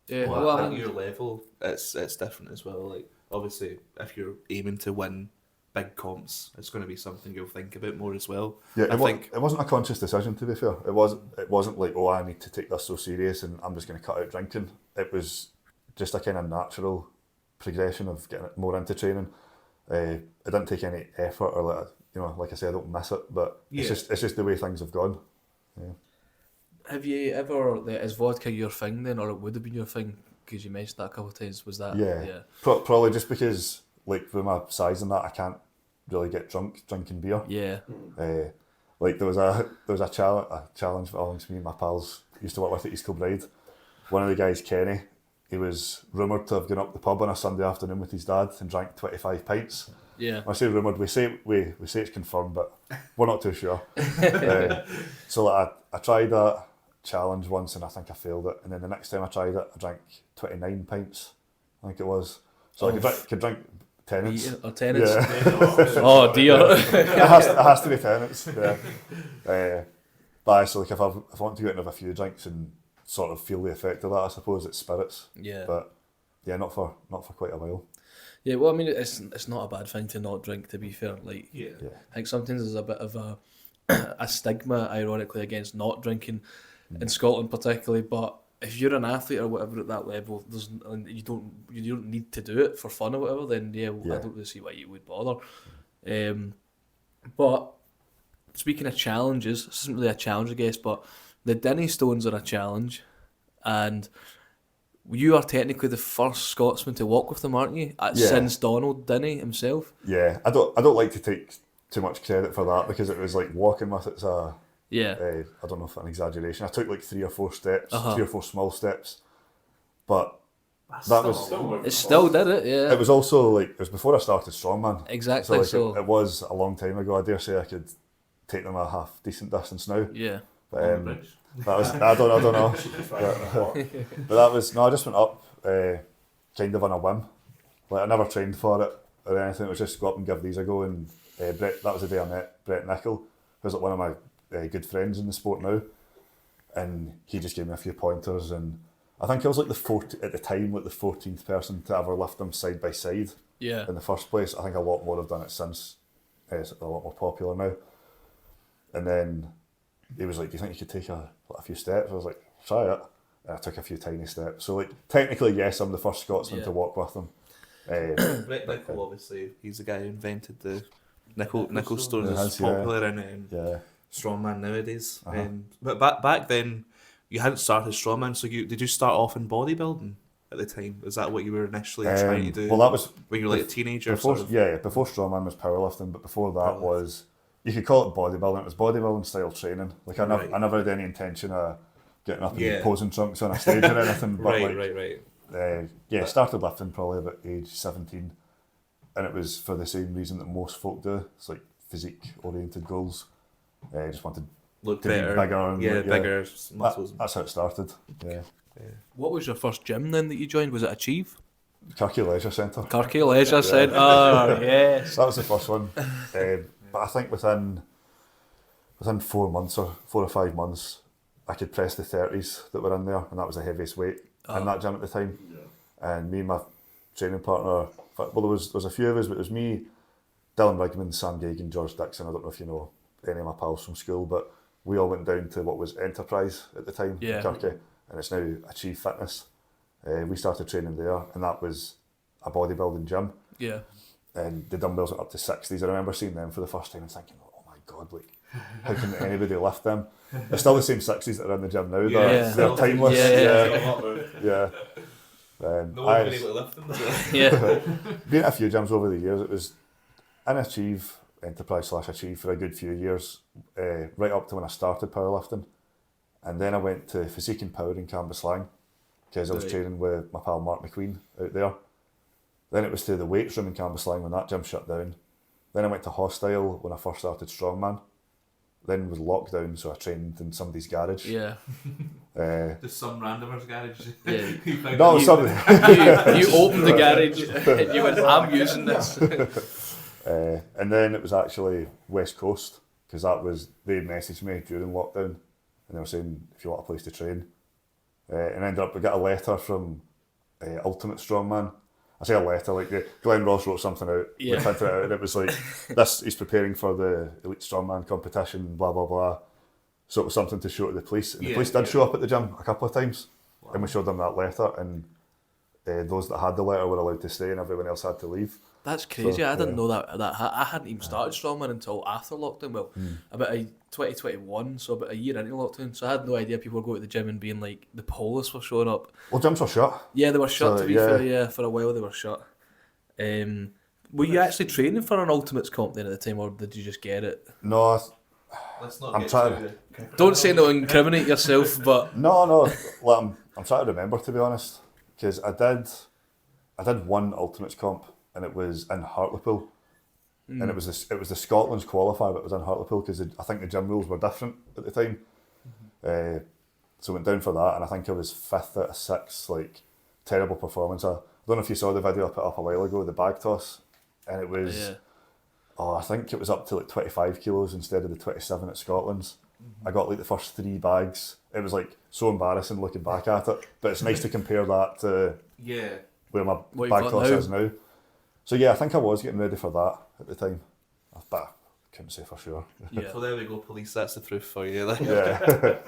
Yeah, well, at your level, it's different as well. Like, obviously, if you're aiming to win big comps, it's going to be something you'll think about more as well. Yeah, it wasn't a conscious decision, to be fair. It wasn't like, oh, I need to take this so serious and I'm just going to cut out drinking. It was just a kind of natural progression of getting more into training. It didn't take any effort, or like I say, I don't miss it, but it's just the way things have gone. Yeah. Have you ever, is vodka your thing then, or it would have been your thing, because you mentioned that a couple of times, was that? Yeah. Probably just because, like, with my size and that, I can't really get drunk drinking beer. Yeah. Like, there was a challenge amongst me and my pals used to work with at East Kilbride. One of the guys, Kenny, he was rumoured to have gone up the pub on a Sunday afternoon with his dad and drank 25 pints. Yeah. I say rumoured, we say it's confirmed, but we're not too sure. So I tried that, challenge once and I think I failed it. And then the next time I tried it, I drank 29 pints, I think it was. So I could drink tenants. Or tenants? Yeah. Oh dear. it has to be tenants. Yeah. But so like if I want to go out and have a few drinks and sort of feel the effect of that, I suppose it's spirits. Yeah. But yeah, not for quite a while. Yeah, well, I mean, it's not a bad thing to not drink, to be fair. Like, Yeah. I think sometimes there's a bit of a stigma, ironically, against not drinking in Scotland, particularly. But if you're an athlete or whatever at that level, you don't need to do it for fun or whatever. Then I don't really see why you would bother. But speaking of challenges, this isn't really a challenge, I guess, but the Dinnie stones are a challenge, and you are technically the first Scotsman to walk with them, aren't you? Since Donald Dinnie himself. Yeah, I don't like to take too much credit for that because it was like walking with it's a I don't know if it's an exaggeration. I took like 3 or 4 steps, 3 or 4 small steps, but it still did it. Yeah, it was also like it was before I started strongman. Exactly. So it was a long time ago. I dare say I could take them a half decent distance now. Yeah. But that was I don't know. But that was I just went up kind of on a whim. Like I never trained for it or anything. It was just go up and give these a go. And Brett, that was the day I met Brett Nicol, who's like one of my good friends in the sport now. And he just gave me a few pointers, and I think I was like the 14th person to ever lift them side by side. Yeah. In the first place. I think a lot more have done it since. It's a lot more popular now. And then he was like, do you think you could take a few steps? I was like, try it. And I took a few tiny steps. So like technically, yes, I'm the first Scotsman to walk with them. Brett Nicol, obviously, he's the guy who invented the nickel stones. It's popular in strongman nowadays. But back then, you hadn't started strongman, so did you start off in bodybuilding at the time? Is that what you were initially trying to do? Well, that was when you were like a teenager. Before strongman was powerlifting, but before that was, you could call it bodybuilding. It was bodybuilding style training. Like I never had any intention of getting up and posing trunks on a stage or anything. But started lifting probably about age 17, and it was for the same reason that most folk do. It's like physique oriented goals. I just wanted look to better, be bigger and bigger muscles. That's how it started. Yeah. What was your first gym then that you joined? Was it Achieve? Kirky Leisure Centre. Kirky Leisure Centre. Oh yes. That was the first one. But I think within 4 months or 4 or 5 months, I could press the 30s that were in there, and that was the heaviest weight in that gym at the time. Yeah. And me and my training partner, well, there was a few of us, but it was me, Dylan Rigman, Sam Gagan, George Dixon. I don't know if you know any of my pals from school, but we all went down to what was Enterprise at the time in Kirky, and it's now Achieve Fitness. We started training there, and that was a bodybuilding gym. Yeah. And the dumbbells went up to 60s. I remember seeing them for the first time and thinking, oh my God, like, how can anybody lift them? They're still the same 60s that are in the gym now. They're timeless. Yeah. No one been able to lift them. Been at a few gyms over the years. It was in Achieve, Enterprise / Achieve for a good few years, right up to when I started powerlifting. And then I went to Physique and Power in Cambuslang because I was training with my pal Mark McQueen out there. Then it was to the weights room in Cambuslang when that gym shut down. Then I went to Hostile when I first started Strongman. Then it was lockdown, so I trained in somebody's garage. Yeah. Just some randomer's garage. Yeah. No, somebody. You opened the garage and you went, I'm using this. And then it was actually West Coast, because they messaged me during lockdown and they were saying, if you want a place to train. And ended up, we got a letter from Ultimate Strongman. I say a letter, like Glenn Ross wrote something out, we printed it out, and it was like, he's preparing for the Elite Strongman competition, blah, blah, blah. So it was something to show to the police. And the police did show up at the gym a couple of times. Wow. And we showed them that letter, and those that had the letter were allowed to stay and everyone else had to leave. That's crazy. So, I didn't know that. I hadn't even started Strongman until after lockdown. Well, about 2021, so about a year into lockdown. So I had no idea people were going to the gym and being like, the police were showing up. Well, gyms were shut. Yeah, they were shut, to be fair. For a while they were shut. Were you actually training for an Ultimates comp then at the time, or did you just get it? No, let's not. I'm trying. Don't say no, incriminate yourself, but no. Well, I'm trying to remember, to be honest, because I did one Ultimates comp, and it was in Hartlepool, and it was the Scotland's qualifier, but it was in Hartlepool because I think the gym rules were different at the time. So I went down for that, and I think I was 5th out of 6, like, terrible performance. I don't know if you saw the video I put up a while ago, the bag toss, and it was, I think it was up to like 25 kilos instead of the 27 at Scotland's. I got like the first 3 bags. It was like so embarrassing looking back at it, but it's nice to compare that to where my bag toss is now. So yeah, I think I was getting ready for that at the time, but I couldn't say for sure. Yeah. So there we go, police. That's the proof for you. Yeah.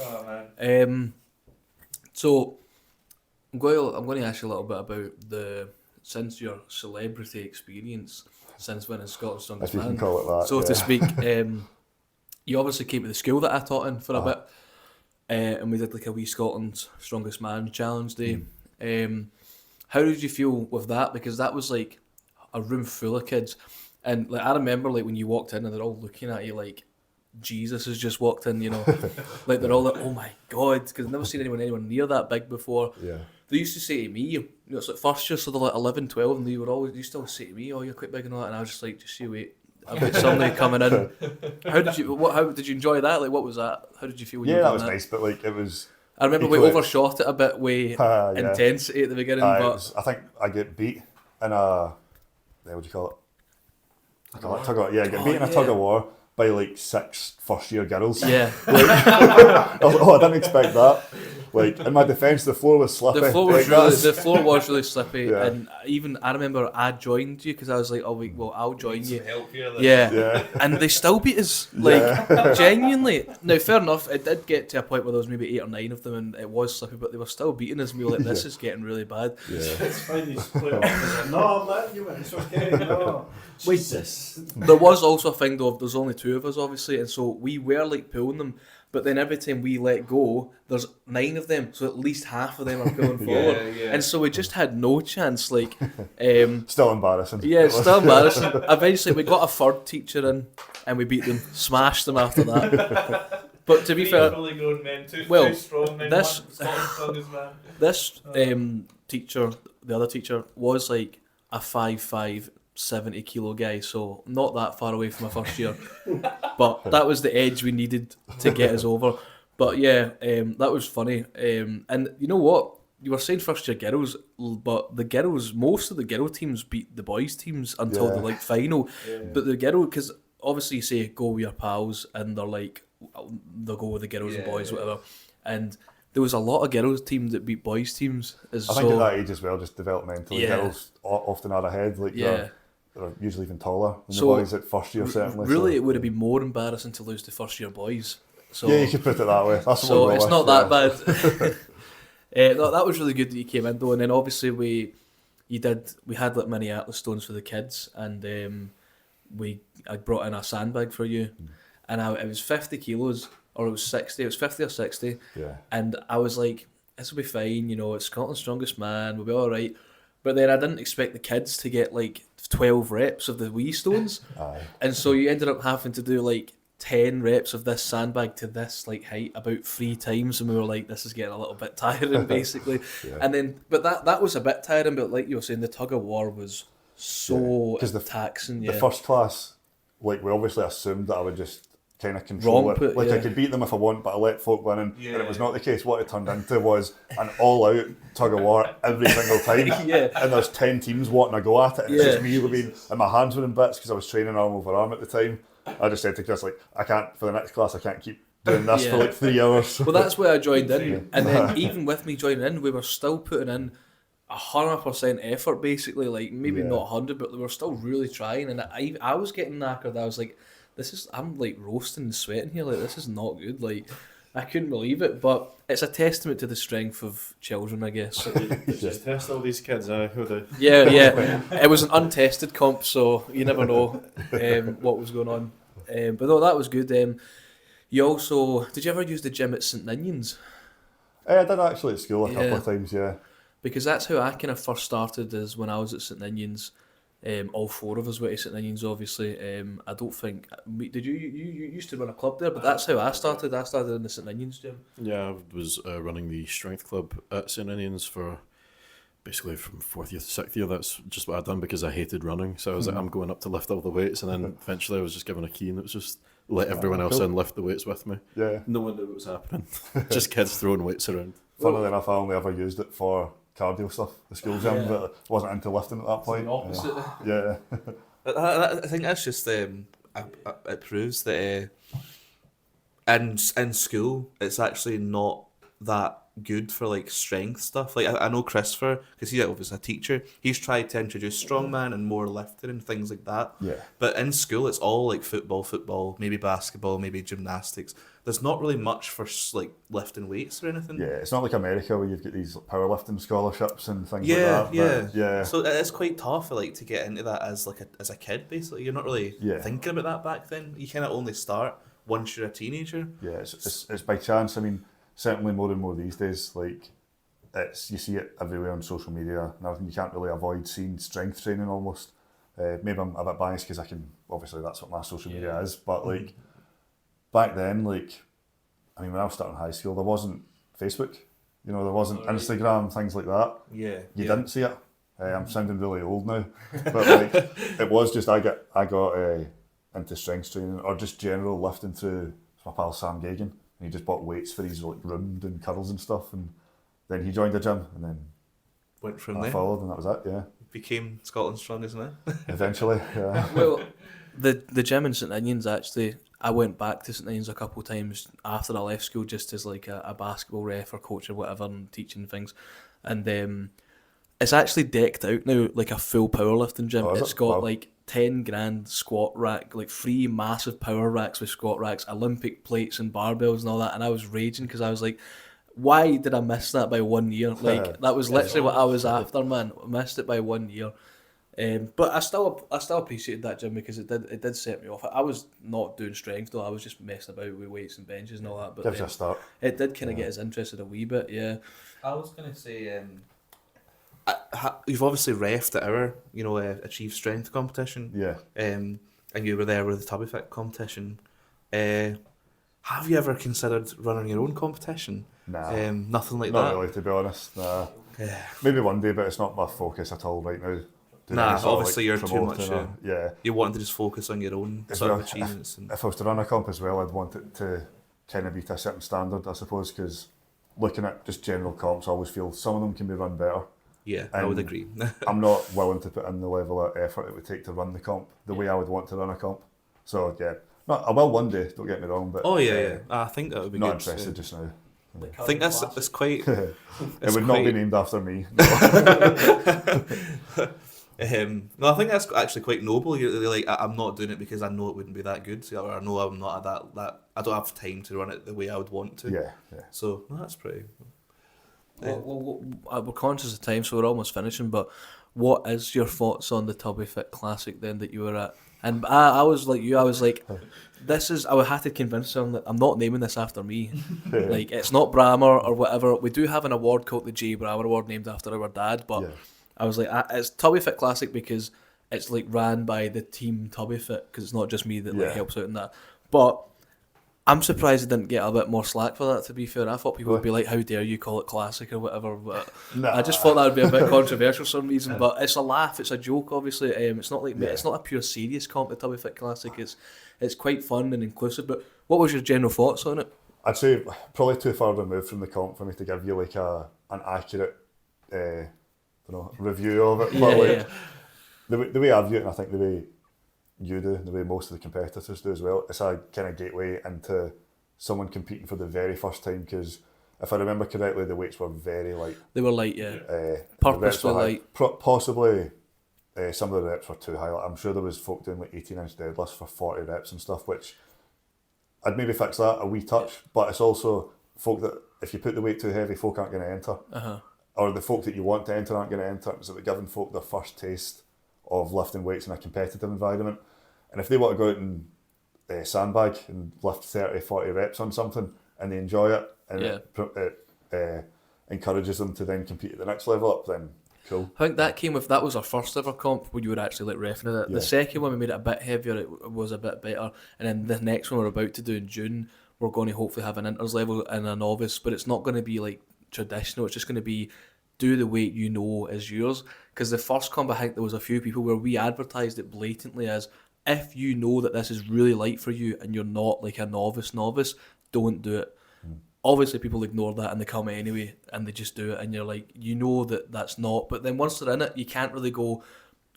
Oh man. So I'm going to ask you a little bit about since your celebrity experience, since winning Scotland's Strongest Man, if you can call it that, so to speak. You obviously came to the school that I taught in for a bit, and we did like a wee Scotland's Strongest Man challenge day. How did you feel with that? Because that was like a room full of kids, and like I remember like when you walked in and they're all looking at you like Jesus has just walked in, you know, like they're all like, oh my god, because I've never seen anyone near that big before. Yeah. They used to say to me, you know, it's like first year, so they're like 11, 12, and they used to always say to me, oh, you're quite big and all that, and I was just like, just you wait, I've got somebody coming in. How did you enjoy that? Like, what was that? How did you feel when you were doing that? Nice, but like it was. I remember we overshot it a bit with intensity at the beginning, but I think I get beat in a, what do you call it? Tug of war. Yeah, get beat in a tug of war by like 6 first-year girls. Yeah. Like, I didn't expect that. Like, in my defence, the floor was slippy. The floor was really slippy, and even I remember I joined you because I was like, oh wait, well I'll join you. Help here, yeah, and they still beat us, like genuinely. Now, fair enough, it did get to a point where there was maybe 8 or 9 of them, and it was slippy, but they were still beating us. And we were like, this is getting really bad. Yeah. It's fine. You split up. No, man, you went. It's okay. No. Jesus. There was also a thing though. There's only 2 of us, obviously, and so we were like pulling them. But then every time we let go, there's 9 of them, so at least half of them are pulling forward. And so we just had no chance. Like, still embarrassing. Yeah, it's still embarrassing. Eventually, we got a 3rd teacher in, and we beat them, smashed them after that. But to be fair, fully grown men, two strong men, this teacher, the other teacher, was like a 5'5", 70 kilo guy, so not that far away from my first year. But that was the edge we needed to get us over. But yeah, that was funny. And you know what? You were saying first year girls, but the girls, most of the girl teams beat the boys teams until the like final. But the girl, because obviously you say go with your pals, and they're like, they'll go with the girls and boys, whatever. And there was a lot of girls teams that beat boys teams. I think at that age as well, just developmentally, girls often are ahead. Like they're usually even taller than the boys at first year, certainly. Really, it would have been more embarrassing to lose to first year boys. So, yeah, you could put it that way. That's so it's not that bad. No, that was really good that you came in though, and then obviously we had like mini Atlas stones for the kids, and I brought in a sandbag for you, and it was 50 kilos, or it was 60. It was 50 or 60. Yeah. And I was like, this will be fine. You know, it's Scotland's Strongest Man. We'll be all right. But then I didn't expect the kids to get like 12 reps of the wee stones. And so you ended up having to do like 10 reps of this sandbag to this like height about 3 times, and we were like, this is getting a little bit tiring basically. And then, but that was a bit tiring, but like you were saying, the tug of war was so taxing. The first class, like we obviously assumed that I would just kind of control it. Like I could beat them if I want, but I let folk win, and it was not the case. What it turned into was an all-out tug of war every single time. And there's 10 teams wanting to go at it, and it's just me and my hands were in bits because I was training arm over arm at the time. I just said to Chris, like, I can't, for the next class, I can't keep doing this for like 3 hours. Well, that's why I joined in, and then even with me joining in, we were still putting in 100% effort, basically, like maybe not 100, but we were still really trying, and I was getting knackered. I was like, I'm like roasting and sweating here, like this is not good, like I couldn't believe it, but it's a testament to the strength of children, I guess. Just test all these kids, who they... Yeah, it was an untested comp, so you never know what was going on, but no, that was good. You also, did you ever use the gym at St Ninian's? I did actually at school a couple of times, because that's how I kind of first started, is when I was at St Ninian's. All 4 of us went to St Ninian's, obviously. I don't think... Did you used to run a club there? But that's how I started. I started in the St Ninian's gym. Yeah, I was running the strength club at St Ninian's for basically from 4th year to 6th year. That's just what I'd done because I hated running. So I was like, I'm going up to lift all the weights. And then eventually I was just given a key, and it was just let everyone else in lift the weights with me. Yeah. No one knew what was happening. Just kids throwing weights around. Funnily enough, I only ever used it for cardio stuff, the school gym, but wasn't into lifting at that point. The opposite. Yeah. I think that's just it proves that in school it's actually not that good for like strength stuff. Like I know Christopher, because he's obviously a teacher, he's tried to introduce strongman and more lifting and things like that. Yeah. But in school it's all like football, maybe basketball, maybe gymnastics. There's not really much for like lifting weights or anything. Yeah, it's not like America where you've got these powerlifting scholarships and things like Yeah, that. yeah. So it's quite tough like to get into that as a kid basically. You're not really thinking about that back then. You kind of only start once you're a teenager. Yeah, it's by chance. I mean, certainly more and more these days, like you see it everywhere on social media and everything. You can't really avoid seeing strength training almost. Maybe I'm a bit biased because obviously that's what my social media is, but like back then, like, I mean, when I was starting high school, there wasn't Facebook, there wasn't Instagram, things like that. Yeah. You didn't see it. I'm sounding really old now, but like it was just I got into strength training or just general lifting through my pal Sam Gagan, and he just bought weights for his like round and curls and stuff, and then he joined the gym, and then went from I there. followed, and that was it. Yeah, became Scotland's strongest man. Eventually, yeah. Well, the gym in St Ninians actually, I went back to St Ninians a couple of times after I left school just as like a basketball ref or coach or whatever and teaching things, and it's actually decked out now like a full powerlifting gym. It's got like 10 grand squat rack, like 3 massive power racks with squat racks, Olympic plates and barbells and all that, and I was raging because I was like, why did I miss that by 1 year? Like that was literally what I was after, man. I missed it by 1 year. But I still appreciated that gym because it did set me off. I was not doing strength though. I was just messing about with weights and benches and all that. But gives you a start. It did kind of get us interested a wee bit. Yeah. I was gonna say, you've obviously refed at our achieve strength competition. Yeah. And you were there with the TubbyFit competition. Have you ever considered running your own competition? Nah. Nothing like not that. Not really, to be honest. Nah. Yeah. Maybe one day, but it's not my focus at all right now. Nah, obviously you're too much. Yeah. You want to just focus on your own sort of achievements. If I was to run a comp as well, I'd want it to kind of be to a certain standard, I suppose, because looking at just general comps, I always feel some of them can be run better. Yeah, I would agree. I'm not willing to put in the level of effort it would take to run the comp the way I would want to run a comp. So yeah, I will one day. Don't get me wrong, but I think that would be not good. interested just now. I think it's quite. It would not be named after me. No, I think that's actually quite noble. You're like, I'm not doing it because I know it wouldn't be that good, or I know I'm not at that. I don't have time to run it the way I would want to. Yeah. So that's pretty. Well, we're conscious of time, so we're almost finishing. But what is your thoughts on the TubbyFit Classic then that you were at? And I was like you. I was like, this is. I had to convince them that I'm not naming this after me. Like it's not Brammer or whatever. We do have an award called the J. Brammer Award named after our dad, but. Yeah. I was like, it's TubbyFit Classic because it's like ran by the team TubbyFit because it's not just me that like helps out in that. But I'm surprised I didn't get a bit more slack for that. To be fair, I thought people would be like, "How dare you call it classic or whatever?" But I just thought that would be a bit controversial for some reason. But it's a laugh, it's a joke. Obviously, it's not like it's not a pure serious comp. The TubbyFit Classic it's quite fun and inclusive. But what was your general thoughts on it? I'd say probably too far removed from the comp for me to give you like an accurate. Review of it, but the way I view it, and I think the way you do, the way most of the competitors do as well, it's a kind of gateway into someone competing for the very first time. Because if I remember correctly, the weights were very light. They were light, purposely light. Possibly, some of the reps were too high. I'm sure there was folk doing like 18-inch deadlifts for 40 reps and stuff, which I'd maybe fix that a wee touch. But it's also folk that if you put the weight too heavy, folk aren't going to enter. Or the folk that you want to enter aren't going to enter, so we're giving folk their first taste of lifting weights in a competitive environment. And if they want to go out and sandbag and lift 30, 40 reps on something and they enjoy it and it encourages them to then compete at the next level up, then cool. I think that was our first ever comp when you were actually like reffing it. The second one we made it a bit heavier, it was a bit better. And then the next one we're about to do in June, we're going to hopefully have an inters level and a novice, but it's not going to be like traditional, it's just going to be do the weight you know is yours. Because the first comp, I think there was a few people where we advertised it blatantly as if you know that this is really light for you and you're not like a novice, don't do it. Obviously, people ignore that and they come anyway and they just do it, and you're like, you know that that's not. But then once they're in it, you can't really go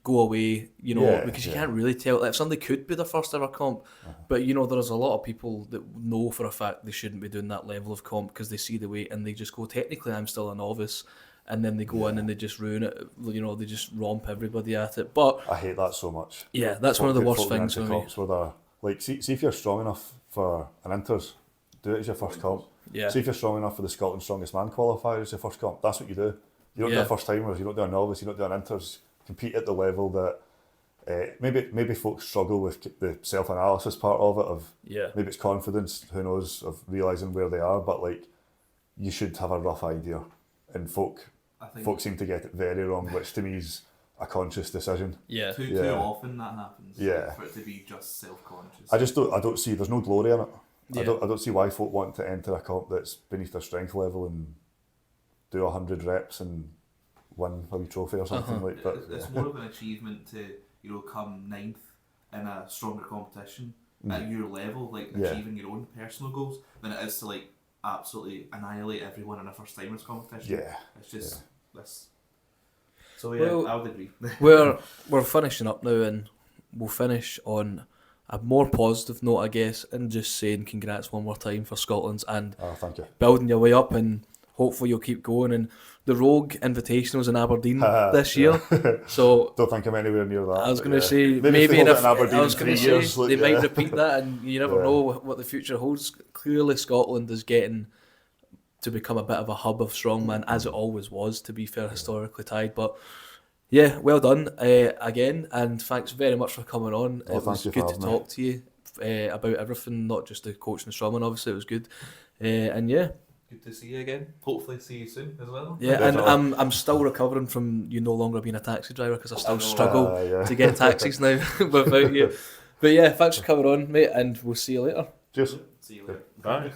away, you know, because you can't really tell. Like, somebody could be their first ever comp, but you know, there's a lot of people that know for a fact they shouldn't be doing that level of comp because they see the weight and they just go, technically, I'm still a novice. And then they go in and they just ruin it, you know, they just romp everybody at it. But I hate that so much. Yeah, that's one of the worst things for me. Like, see if you're strong enough for an inters, do it as your first comp. Yeah. See if you're strong enough for the Scotland Strongest Man qualifier as your first comp. That's what you do. You don't do a first timers, you don't do a novice, you don't do an inters. Compete at the level that maybe folks struggle with the self-analysis part of it, of maybe it's confidence, who knows, of realising where they are, but like, you should have a rough idea. And folks seem to get it very wrong, which to me is a conscious decision. Yeah. Too often that happens. Yeah. For it to be just self-conscious. I don't see, there's no glory in it. Yeah. I don't see why folk want to enter a comp that's beneath their strength level and do 100 reps and win a wee trophy or something like that. It's more of an achievement to, you know, come 9th in a stronger competition at your level, like achieving your own personal goals, than it is to like absolutely annihilate everyone in a first timers competition. Yeah. It's just this. So yeah, I would agree. we're finishing up now, and we'll finish on a more positive note, I guess, and just saying congrats one more time for Scotland's and thank you. Building your way up, and hopefully you'll keep going. And the Rogue Invitational's in Aberdeen this year, so don't think I'm anywhere near that. I was going to say maybe in Aberdeen I was going to say years, they might repeat that, and you never know what the future holds. Clearly, Scotland is getting to become a bit of a hub of strongman, as it always was, to be fair, historically tied. But yeah, well done again, and thanks very much for coming on. It was good to talk to you about everything, not just the coach and the strongman. Obviously, it was good, and yeah. Good to see you again. Hopefully see you soon as well. Yeah, definitely. And I'm still recovering from you no longer being a taxi driver, because I still struggle to get taxis now without you. But yeah, thanks for coming on, mate, and we'll see you later. Cheers. See you later. Bye.